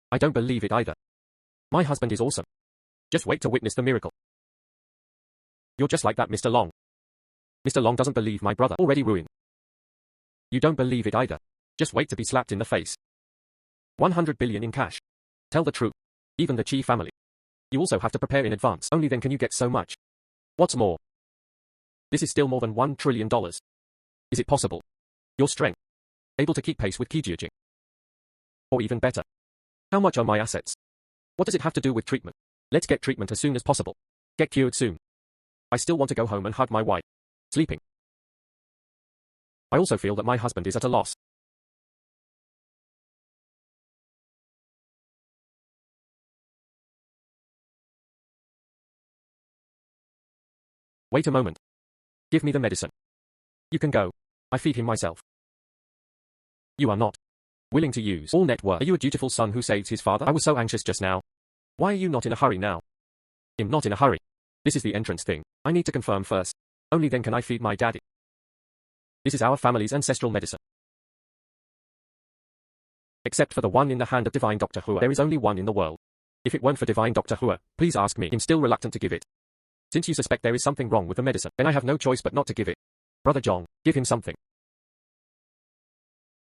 I don't believe it either. My husband is awesome. Just wait to witness the miracle. You're just like that, Mr. Long. Mr. Long doesn't believe my brother. Already ruined. You don't believe it either. Just wait to be slapped in the face. 100 billion in cash. Tell the truth. Even the Chi family. You also have to prepare in advance. Only then can you get so much. What's more? This is still more than $1 trillion. Is it possible? Your strength. Able to keep pace with Kijijing. Or even better. How much are my assets? What does it have to do with treatment? Let's get treatment as soon as possible. Get cured soon. I still want to go home and hug my wife. Sleeping. I also feel that my husband is at a loss. Wait a moment. Give me the medicine. You can go. I feed him myself. You are not willing to use all net worth. Are you a dutiful son who saves his father? I was so anxious just now. Why are you not in a hurry now? I'm not in a hurry. This is the entrance thing. I need to confirm first. Only then can I feed my daddy. This is our family's ancestral medicine. Except for the one in the hand of Divine Dr. Hua. There is only one in the world. If it weren't for Divine Dr. Hua, please ask me. I'm still reluctant to give it. Since you suspect there is something wrong with the medicine, then I have no choice but not to give it. Brother Zhong, give him something.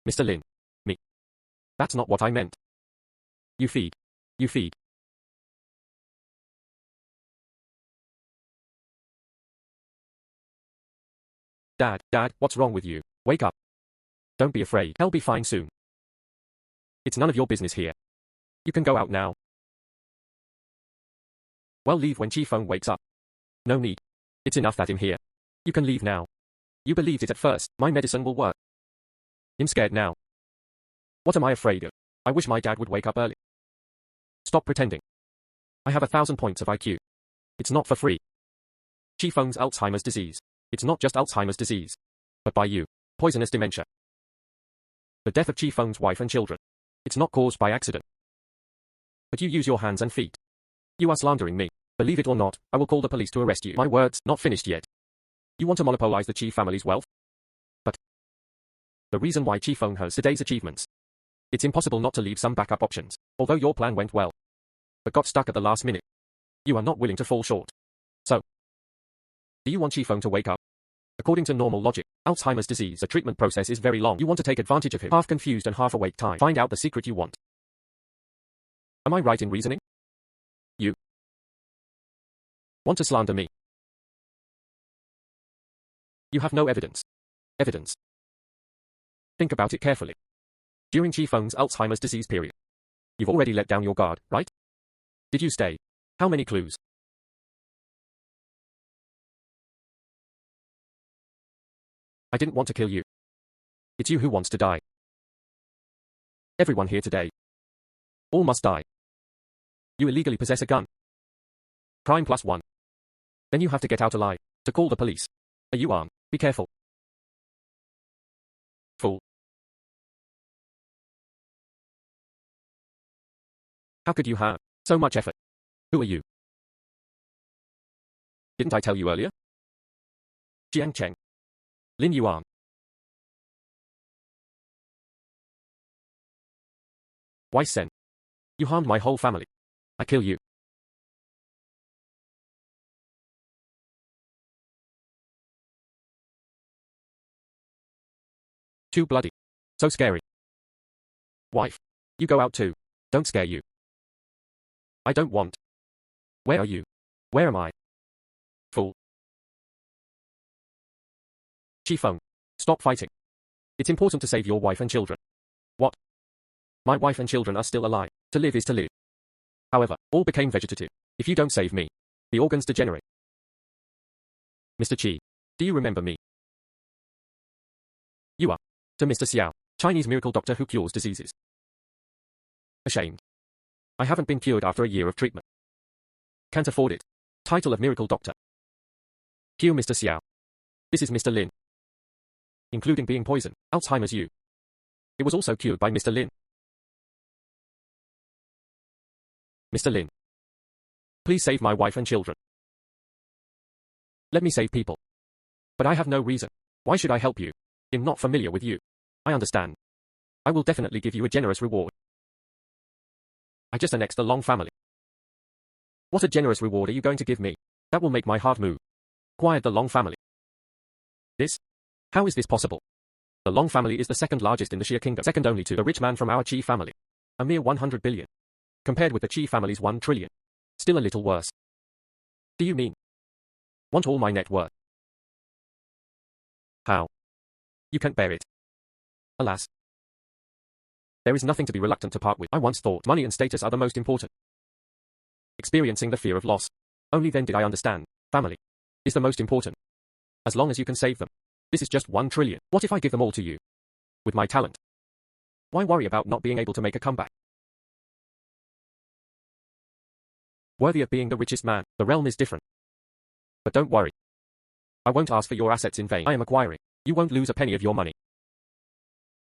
Mr. Lin. Me. That's not what I meant. You feed. You feed. Dad, what's wrong with you? Wake up. Don't be afraid. I'll be fine soon. It's none of your business here. You can go out now. Well, leave when Chi Feng wakes up. No need. It's enough that I'm here. You can leave now. You believed it at first. My medicine will work. I'm scared now. What am I afraid of? I wish my dad would wake up early. Stop pretending. I have 1,000 points of IQ. It's not for free. Chi Feng's Alzheimer's disease. It's not just Alzheimer's disease. But by you. Poisonous dementia. The death of Chi Feng's wife and children. It's not caused by accident. But you use your hands and feet. You are slandering me. Believe it or not, I will call the police to arrest you. My words, not finished yet. You want to monopolize the Chi family's wealth? But the reason why Chi Feng has today's achievements. It's impossible not to leave some backup options, although your plan went well. But got stuck at the last minute. You are not willing to fall short. So, do you want Chi Feng to wake up? According to normal logic, Alzheimer's disease, the treatment process is very long. You want to take advantage of him. Half confused and half awake time. Find out the secret you want. Am I right in reasoning? You want to slander me. You have no evidence. Evidence. Think about it carefully. During Chi Feng's Alzheimer's disease period, you've already let down your guard, right? Did you stay? How many clues? I didn't want to kill you. It's you who wants to die. Everyone here today. All must die. You illegally possess a gun. Crime +1. Then you have to get out alive, to call the police. Are you armed? Be careful. Fool. How could you have so much effort? Who are you? Didn't I tell you earlier? Jiang Cheng. Lin Yuan. Why Sen? You harmed my whole family. I kill you. Too bloody. So scary. Wife. You go out too. Don't scare you. I don't want. Where are you? Where am I? Fool. Qifeng. Stop fighting. It's important to save your wife and children. What? My wife and children are still alive. To live is to live. However, all became vegetative. If you don't save me, the organs degenerate. Mr. Qi. Do you remember me? You are. To Mr. Xiao, Chinese miracle doctor who cures diseases. Ashamed. I haven't been cured after a year of treatment. Can't afford it. Title of miracle doctor. Cure Mr. Xiao. This is Mr. Lin. Including being poisoned, Alzheimer's you. It was also cured by Mr. Lin. Mr. Lin. Please save my wife and children. Let me save people. But I have no reason. Why should I help you? I'm not familiar with you. I understand. I will definitely give you a generous reward. I just annexed the Long family. What a generous reward are you going to give me? That will make my heart move. Acquired the Long family. This? How is this possible? The Long family is the second largest in the Xia kingdom, second only to the rich man from our Qi family. A mere 100 billion. Compared with the Qi family's 1 trillion. Still a little worse. Do you mean? Want all my net worth? How? You can't bear it. Alas. There is nothing to be reluctant to part with. I once thought money and status are the most important. Experiencing the fear of loss. Only then did I understand. Family is the most important. As long as you can save them. This is just 1 trillion. What if I give them all to you? With my talent. Why worry about not being able to make a comeback? Worthy of being the richest man, the realm is different. But don't worry. I won't ask for your assets in vain. I am acquiring. You won't lose a penny of your money.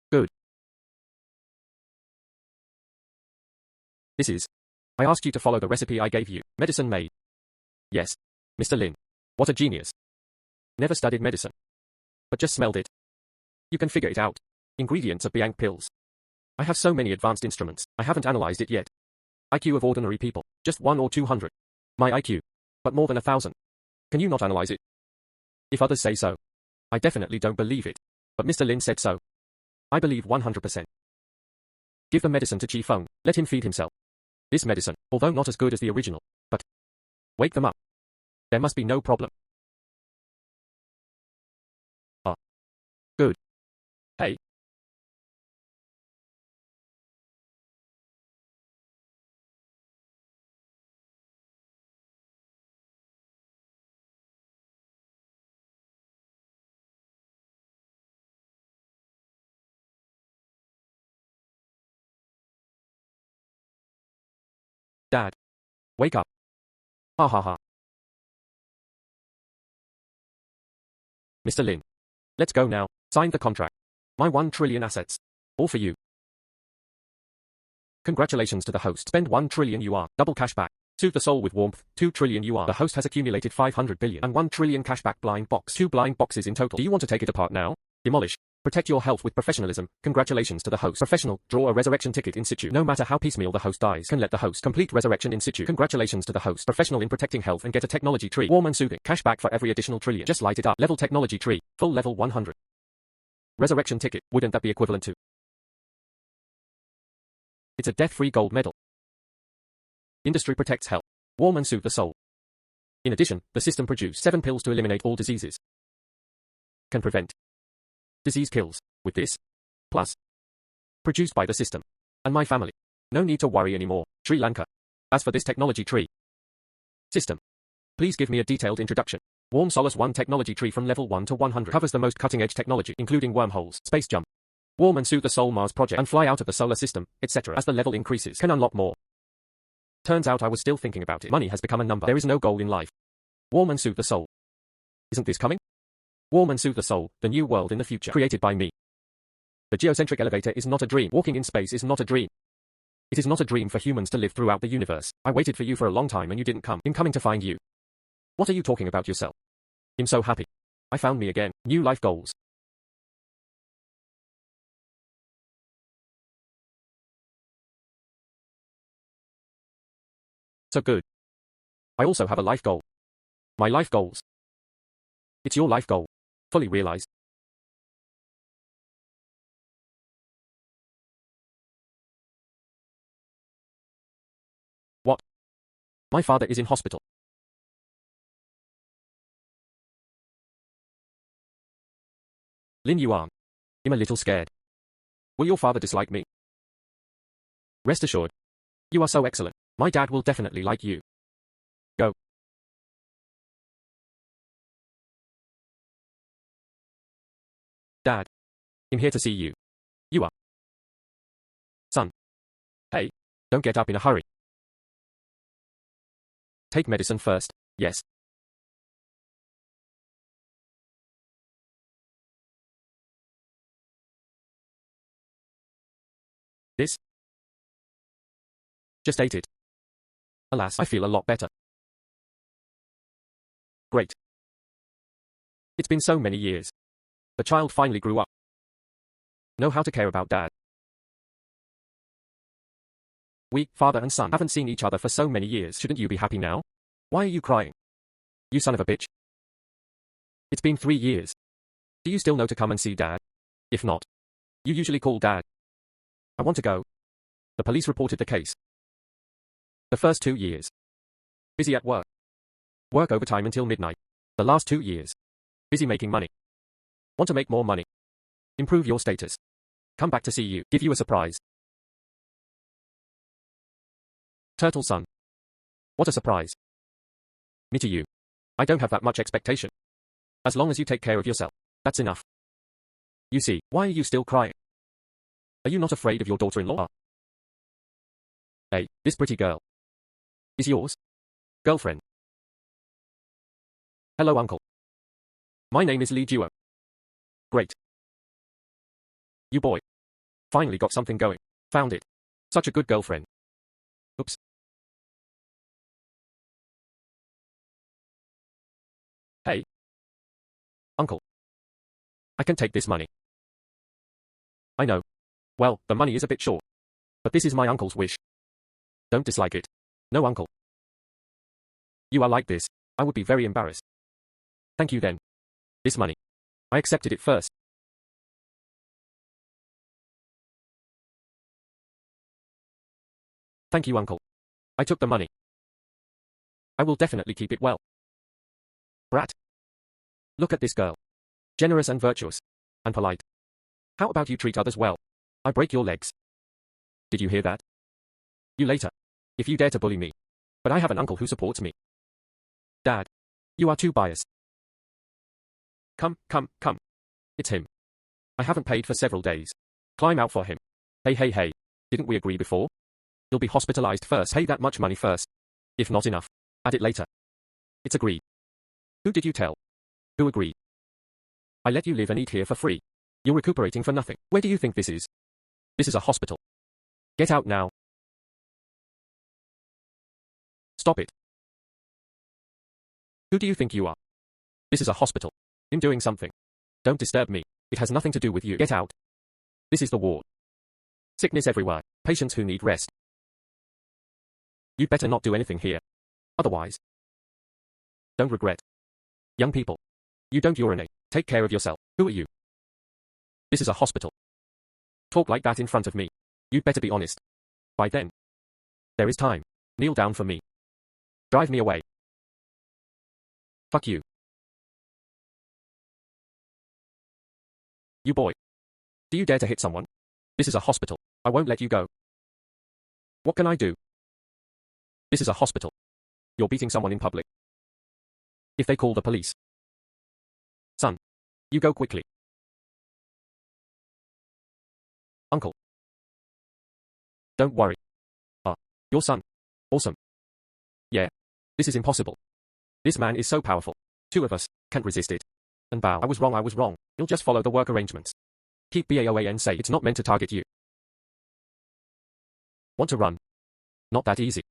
Good. This is. I asked you to follow the recipe I gave you. Medicine made. Yes. Mr. Lin. What a genius. Never studied medicine. But just smelled it. You can figure it out. Ingredients of Banquet pills. I have so many advanced instruments, I haven't analyzed it yet. IQ of ordinary people, just 1 or 200. My IQ. But more than 1,000. Can you not analyze it? If others say so. I definitely don't believe it. But Mr. Lin said so. I believe 100%. Give the medicine to Qifeng, let him feed himself. This medicine, although not as good as the original, but wake them up. There must be no problem. Good. Hey. Dad. Wake up. Ha ha ha. Mr. Lin. Let's go now. Sign the contract. My 1 trillion assets. All for you. Congratulations to the host. Spend 1 trillion yuan. Double cashback. Soothe the soul with warmth. 2 trillion yuan. The host has accumulated 500 billion and 1 trillion cashback blind box. 2 blind boxes in total. Do you want to take it apart now? Demolish. Protect your health with professionalism. Congratulations to the host. Professional. Draw a resurrection ticket in situ. No matter how piecemeal the host dies, can let the host complete resurrection in situ. Congratulations to the host. Professional in protecting health and get a technology tree. Warm and soothing. Cashback for every additional trillion. Just light it up. Level technology tree. Full level 100. Resurrection ticket. Wouldn't that be equivalent to? It's a death-free gold medal. Industry protects health. Warm and soothe the soul. In addition, the system produced 7 pills to eliminate all diseases. Can prevent. Disease kills. With this. Plus. Produced by the system. And my family. No need to worry anymore. Sri Lanka. As for this technology tree. System. Please give me a detailed introduction. Warm Solace 1 technology tree from level 1 to 100 covers the most cutting-edge technology, including wormholes, space jump. Warm and soothe the soul Mars project and fly out of the solar system, etc. As the level increases, can unlock more. Turns out I was still thinking about it. Money has become a number. There is no goal in life. Warm and soothe the soul. Isn't this coming? Warm and soothe the soul, the new world in the future, created by me. The geocentric elevator is not a dream. Walking in space is not a dream. It is not a dream for humans to live throughout the universe. I waited for you for a long time and you didn't come. I'm coming to find you. What are you talking about yourself? I'm so happy. I found me again. New life goals. So good. I also have a life goal. My life goals. It's your life goal. Fully realized. What? My father is in hospital. Lin Yuan. I'm a little scared. Will your father dislike me? Rest assured. You are so excellent. My dad will definitely like you. Go. Dad. I'm here to see you. You are. Son. Hey. Don't get up in a hurry. Take medicine first, yes. This? Just ate it. Alas, I feel a lot better. Great. It's been so many years. The child finally grew up. Know how to care about dad. We, father and son, haven't seen each other for so many years. Shouldn't you be happy now? Why are you crying? You son of a bitch. It's been 3 years. Do you still know to come and see dad? If not, you usually call dad. I want to go. The police reported the case. The first 2 years. Busy at work. Work overtime until midnight. The last 2 years. Busy making money. Want to make more money. Improve your status. Come back to see you. Give you a surprise. Turtle son. What a surprise. Me to you. I don't have that much expectation. As long as you take care of yourself, that's enough. You see, why are you still crying? Are you not afraid of your daughter-in-law? Hey, this pretty girl. Is yours? Girlfriend. Hello, uncle. My name is Li Yuan. Great. You boy. Finally got something going. Found it. Such a good girlfriend. Oops. Hey. Uncle. I can take this money. I know. Well, the money is a bit short. But this is my uncle's wish. Don't dislike it. No, uncle. You are like this. I would be very embarrassed. Thank you then. This money. I accepted it first. Thank you, uncle. I took the money. I will definitely keep it well. Brat. Look at this girl. Generous and virtuous. And polite. How about you treat others well? I break your legs. Did you hear that? You later. If you dare to bully me. But I have an uncle who supports me. Dad. You are too biased. Come. It's him. I haven't paid for several days. Climb out for him. Hey. Didn't we agree before? You'll be hospitalized first. Pay that much money first. If not enough, add it later. It's agreed. Who did you tell? Who agreed? I let you live and eat here for free. You're recuperating for nothing. Where do you think this is? This is a hospital. Get out now. Stop it. Who do you think you are? This is a hospital. I'm doing something. Don't disturb me. It has nothing to do with you. Get out. This is the ward. Sickness everywhere. Patients who need rest. You'd better not do anything here. Otherwise. Don't regret. Young people. You don't urinate. Take care of yourself. Who are you? This is a hospital. Talk like that in front of me. You'd better be honest. By then. There is time. Kneel down for me. Drive me away. Fuck you. You boy. Do you dare to hit someone? This is a hospital. I won't let you go. What can I do? This is a hospital. You're beating someone in public. If they call the police. Son. You go quickly. Uncle. Don't worry. Your son. Awesome. Yeah. This is impossible. This man is so powerful. 2 of us can't resist it. And bow. I was wrong. You'll just follow the work arrangements. Keep BAOAN say it's not meant to target you. Want to run? Not that easy.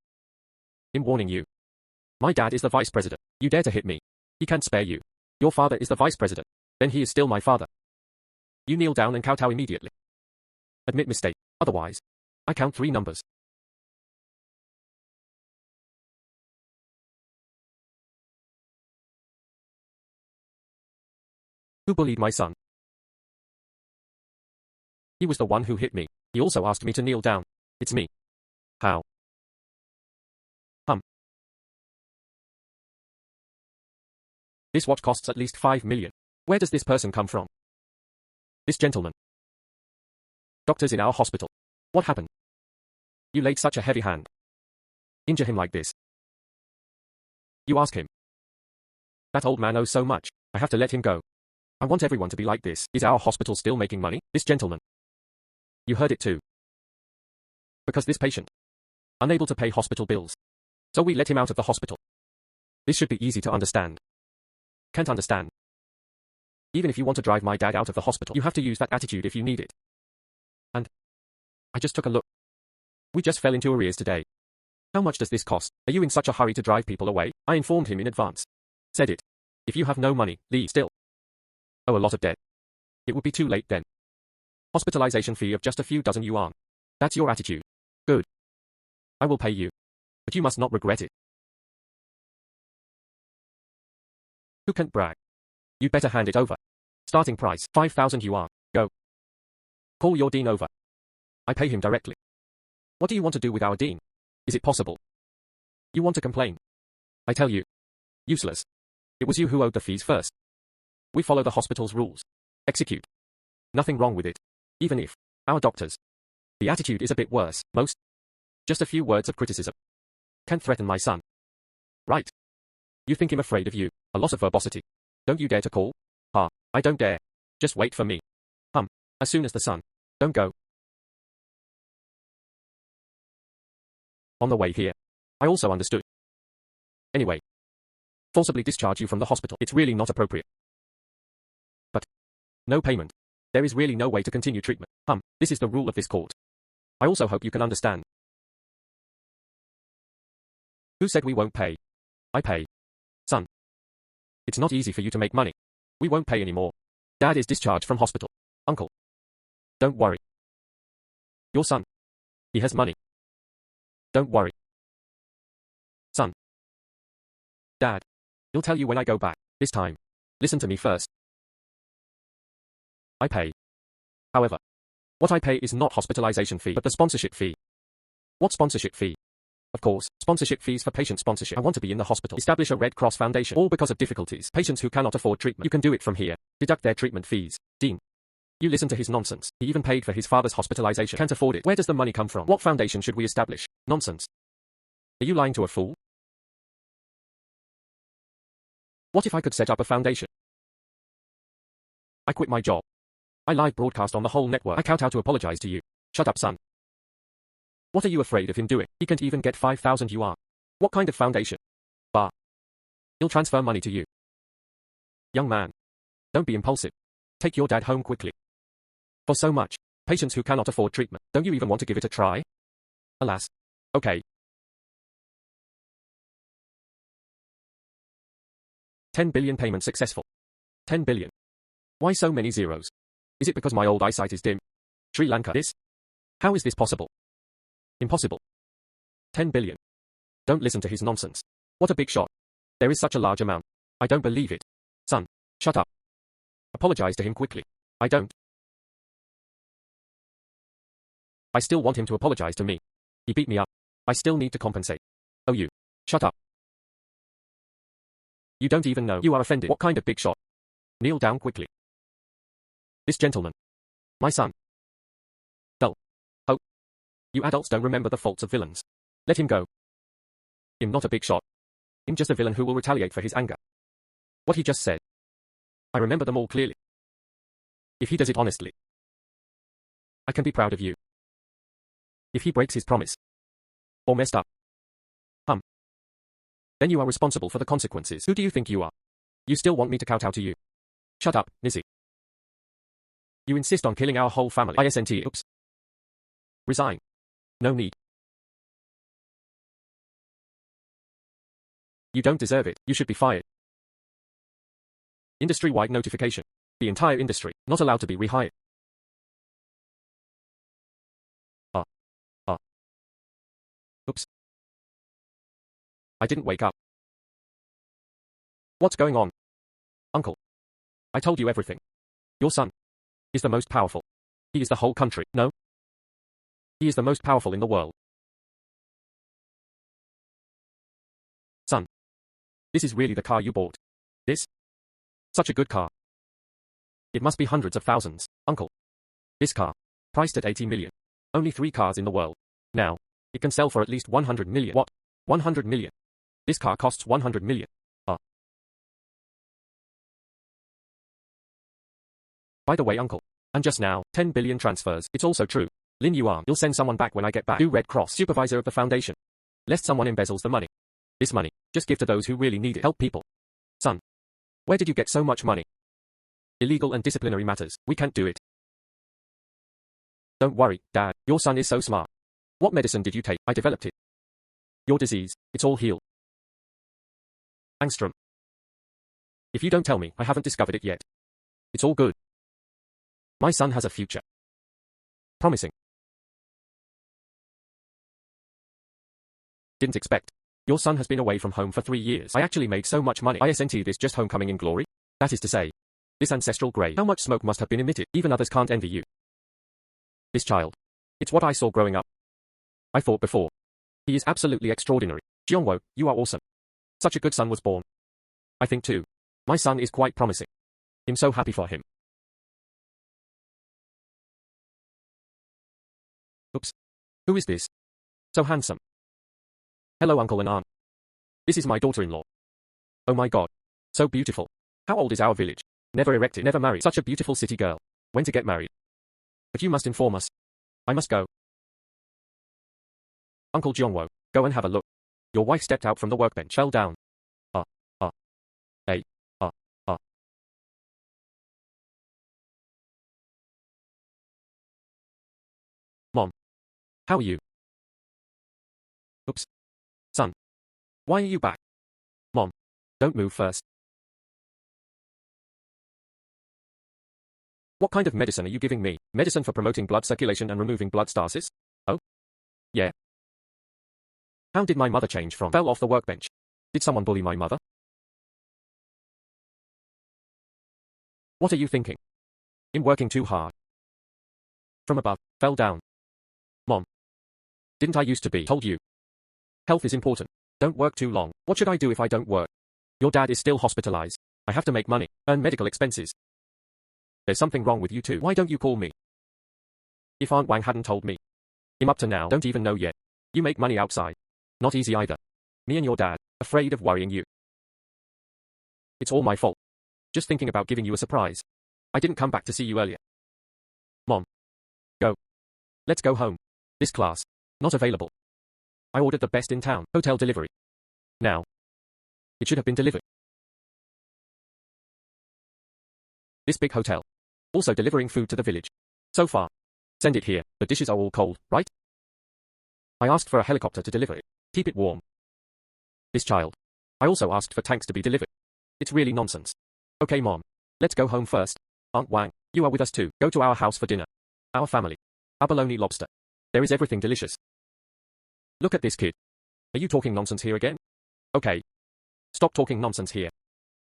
I'm warning you. My dad is the vice president. You dare to hit me. He can't spare you. Your father is the vice president. Then he is still my father. You kneel down and kowtow immediately. Admit mistake. Otherwise, I count 3 numbers. Who bullied my son? He was the one who hit me. He also asked me to kneel down. It's me. How? This watch costs at least 5 million. Where does this person come from? This gentleman. Doctors in our hospital. What happened? You laid such a heavy hand. Injure him like this. You ask him. That old man owes so much. I have to let him go. I want everyone to be like this. Is our hospital still making money? This gentleman. You heard it too. Because this patient. Unable to pay hospital bills. So we let him out of the hospital. This should be easy to understand. Can't understand. Even if you want to drive my dad out of the hospital, you have to use that attitude if you need it. And I just took a look. We just fell into arrears today. How much does this cost? Are you in such a hurry to drive people away? I informed him in advance. Said it. If you have no money, leave still. Oh, a lot of debt. It would be too late then. Hospitalization fee of just a few dozen yuan. That's your attitude. Good. I will pay you. But you must not regret it. Who can't brag? You'd better hand it over. Starting price, 5,000 yuan. Go. Call your dean over. I pay him directly. What do you want to do with our dean? Is it possible? You want to complain? I tell you. Useless. It was you who owed the fees first. We follow the hospital's rules. Execute. Nothing wrong with it. Even if. Our doctors. The attitude is a bit worse, most. Just a few words of criticism. Can't threaten my son. Right. You think him afraid of you. A loss of verbosity. Don't you dare to call? Ha, I don't dare. Just wait for me. As soon as the sun. Don't go. On the way here. I also understood. Anyway. Forcibly discharge you from the hospital. It's really not appropriate. But. No payment. There is really no way to continue treatment. This is the rule of this court. I also hope you can understand. Who said we won't pay? I pay. Son. It's not easy for you to make money. We won't pay anymore. Dad is discharged from hospital. Uncle. Don't worry. Your son. He has money. Don't worry. Son. Dad. He'll tell you when I go back. This time. Listen to me first. I pay. However. What I pay is not hospitalization fee but the sponsorship fee. What sponsorship fee? Of course, sponsorship fees for patient sponsorship. I want to be in the hospital. Establish a Red Cross Foundation. All because of difficulties. Patients who cannot afford treatment. You can do it from here. Deduct their treatment fees. Dean. You listen to his nonsense. He even paid for his father's hospitalization. Can't afford it. Where does the money come from? What foundation should we establish? Nonsense. Are you lying to a fool? What if I could set up a foundation? I quit my job. I live broadcast on the whole network. I kowtow to apologize to you. Shut up, son. What are you afraid of him doing? He can't even get 5,000 yuan. What kind of foundation? Bah. He'll transfer money to you. Young man. Don't be impulsive. Take your dad home quickly. For so much. Patients who cannot afford treatment. Don't you even want to give it a try? Alas. Okay. 10 billion payment successful. 10 billion. Why so many zeros? Is it because my old eyesight is dim? Sri Lanka is? How is this possible? Impossible. 10 billion. Don't listen to his nonsense. What a big shot. There is such a large amount. I don't believe it. Son, shut up. Apologize to him quickly. I don't. I still want him to apologize to me. He beat me up. I still need to compensate. Oh, you. Shut up. You don't even know you are offended. What kind of big shot? Kneel down quickly. This gentleman. My son. Dull. Oh. You adults don't remember the faults of villains. Let him go. Him not a big shot. Him just a villain who will retaliate for his anger. What he just said. I remember them all clearly. If he does it honestly, I can be proud of you. If he breaks his promise, or messed up, then you are responsible for the consequences. Who do you think you are? You still want me to kowtow to you? Shut up, Nisi. You insist on killing our whole family. ISNT. Oops. Resign. No need. You don't deserve it. You should be fired. Industry-wide notification. The entire industry, not allowed to be rehired. Oops. I didn't wake up. What's going on? Uncle. I told you everything. Your son is the most powerful. He is the whole country. No. He is the most powerful in the world. Son. This is really the car you bought. This? Such a good car. It must be hundreds of thousands, uncle. This car. Priced at 80 million. Only 3 cars in the world. Now, it can sell for at least 100 million. What? 100 million? This car costs 100 million. By the way, uncle. And just now, 10 billion transfers. It's also true. Lin Yuan, you'll send someone back when I get back. Do Red Cross, supervisor of the foundation. Lest someone embezzles the money. This money, just give to those who really need it. Help people. Son. Where did you get so much money? Illegal and disciplinary matters. We can't do it. Don't worry, Dad. Your son is so smart. What medicine did you take? I developed it. Your disease, it's all healed. Angstrom. If you don't tell me, I haven't discovered it yet. It's all good. My son has a future. Promising. Didn't expect. Your son has been away from home for 3 years. I actually made so much money. Isn't this just homecoming in glory? That is to say, this ancestral grey. How much smoke must have been emitted? Even others can't envy you. This child. It's what I saw growing up. I thought before. He is absolutely extraordinary. Jiangwo, you are awesome. Such a good son was born. I think too. My son is quite promising. I'm so happy for him. Oops. Who is this? So handsome. Hello, uncle and aunt. This is my daughter-in-law. Oh my god. So beautiful. How old is our village? Never erected, never married. Such a beautiful city girl. When to get married? But you must inform us. I must go. Uncle Jiangwo, go and have a look. Your wife stepped out from the workbench, fell down. Mom. How are you? Oops. Son. Why are you back? Mom. Don't move first. What kind of medicine are you giving me? Medicine for promoting blood circulation and removing blood stasis? Oh? Yeah. How did my mother change from fell off the workbench? Did someone bully my mother? What are you thinking? I'm working too hard. From above, fell down. Mom. Didn't I used to be told you? Health is important. Don't work too long. What should I do if I don't work? Your dad is still hospitalized. I have to make money, earn medical expenses. There's something wrong with you too. Why don't you call me? If Aunt Wang hadn't told me. I'm up to now, don't even know yet. You make money outside. Not easy either. Me and your dad, afraid of worrying you. It's all my fault. Just thinking about giving you a surprise. I didn't come back to see you earlier. Mom. Go. Let's go home. This class. Not available. I ordered the best in town. Hotel delivery. Now. It should have been delivered. This big hotel. Also delivering food to the village. So far. Send it here. The dishes are all cold, right? I asked for a helicopter to deliver it. Keep it warm. This child. I also asked for tanks to be delivered. It's really nonsense. Okay, Mom. Let's go home first. Aunt Wang, you are with us too. Go to our house for dinner. Our family. Abalone lobster. There is everything delicious. Look at this kid. Are you talking nonsense here again? Okay. Stop talking nonsense here.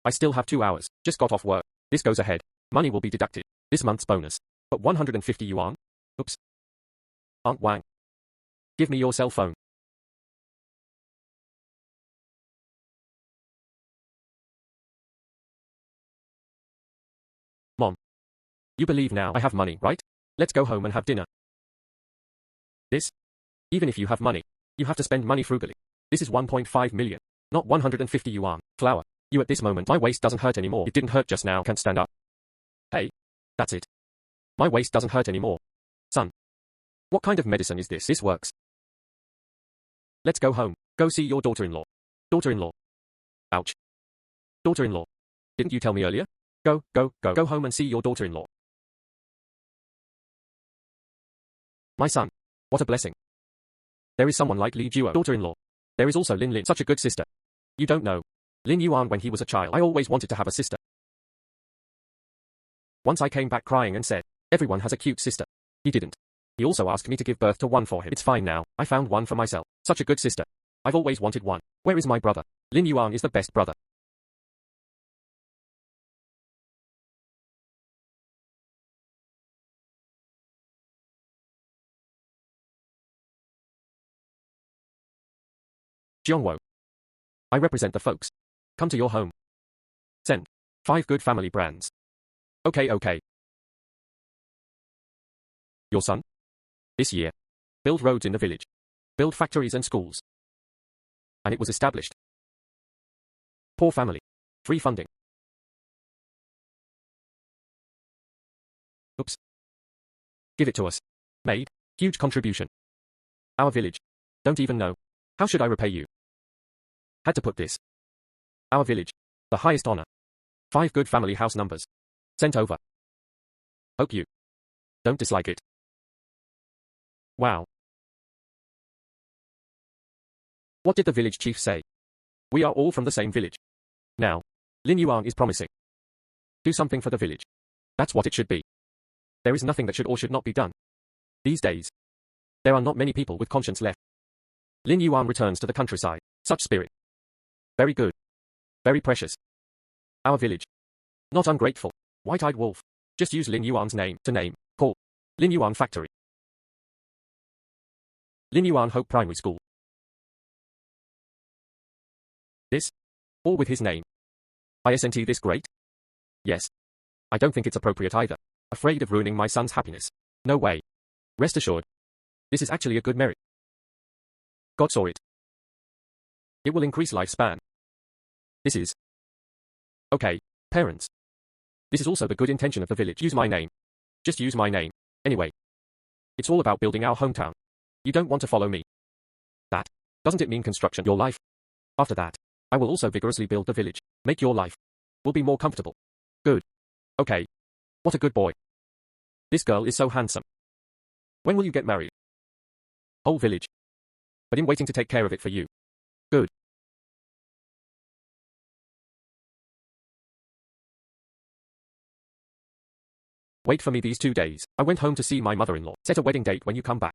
I still have 2 hours. Just got off work. This goes ahead. Money will be deducted. This month's bonus. But 150 yuan? Oops. Aunt Wang. Give me your cell phone. Mom. You believe now I have money, right? Let's go home and have dinner. This? Even if you have money, you have to spend money frugally. This is 1.5 million. Not 150 yuan. Flower. You at this moment, my waist doesn't hurt anymore. It didn't hurt just now. Can't stand up. Hey. That's it. My waist doesn't hurt anymore. Son. What kind of medicine is this? This works. Let's go home. Go see your daughter-in-law. Daughter-in-law. Ouch. Daughter-in-law. Didn't you tell me earlier? Go home and see your daughter-in-law. My son. What a blessing. There is someone like Li Juo, daughter-in-law. There is also Lin, such a good sister. You don't know. Lin Yuan when he was a child. I always wanted to have a sister. Once I came back crying and said, everyone has a cute sister. He didn't. He also asked me to give birth to one for him. It's fine now. I found one for myself. Such a good sister. I've always wanted one. Where is my brother? Lin Yuan is the best brother. Jiongwo. I represent the folks. Come to your home. Send 5 good family brands. Okay. Your son? This year. Build roads in the village. Build factories and schools. And it was established. Poor family. Free funding. Oops. Give it to us. Made. Huge contribution. Our village. Don't even know. How should I repay you? Had to put this. Our village. The highest honor. 5 good family house numbers. Sent over. Hope you don't dislike it. Wow. What did the village chief say? We are all from the same village. Now, Lin Yuan is promising. Do something for the village. That's what it should be. There is nothing that should or should not be done. These days, there are not many people with conscience left. Lin Yuan returns to the countryside. Such spirit. Very good. Very precious. Our village. Not ungrateful. White-eyed wolf. Just use Lin Yuan's name to name. Call. Lin Yuan Factory. Lin Yuan Hope Primary School. This? All with his name. Isn't this great? Yes. I don't think it's appropriate either. Afraid of ruining my son's happiness. No way. Rest assured. This is actually a good merit. God saw it. It will increase lifespan. This is. Okay, parents. This is also the good intention of the village. Use my name. Just use my name. Anyway. It's all about building our hometown. You don't want to follow me. That. Doesn't it mean construction your life? After that, I will also vigorously build the village. Make your life. Will be more comfortable. Good. Okay. What a good boy. This girl is so handsome. When will you get married? Whole village. But I'm waiting to take care of it for you. Good. Wait for me these 2 days. I went home to see my mother-in-law. Set a wedding date when you come back.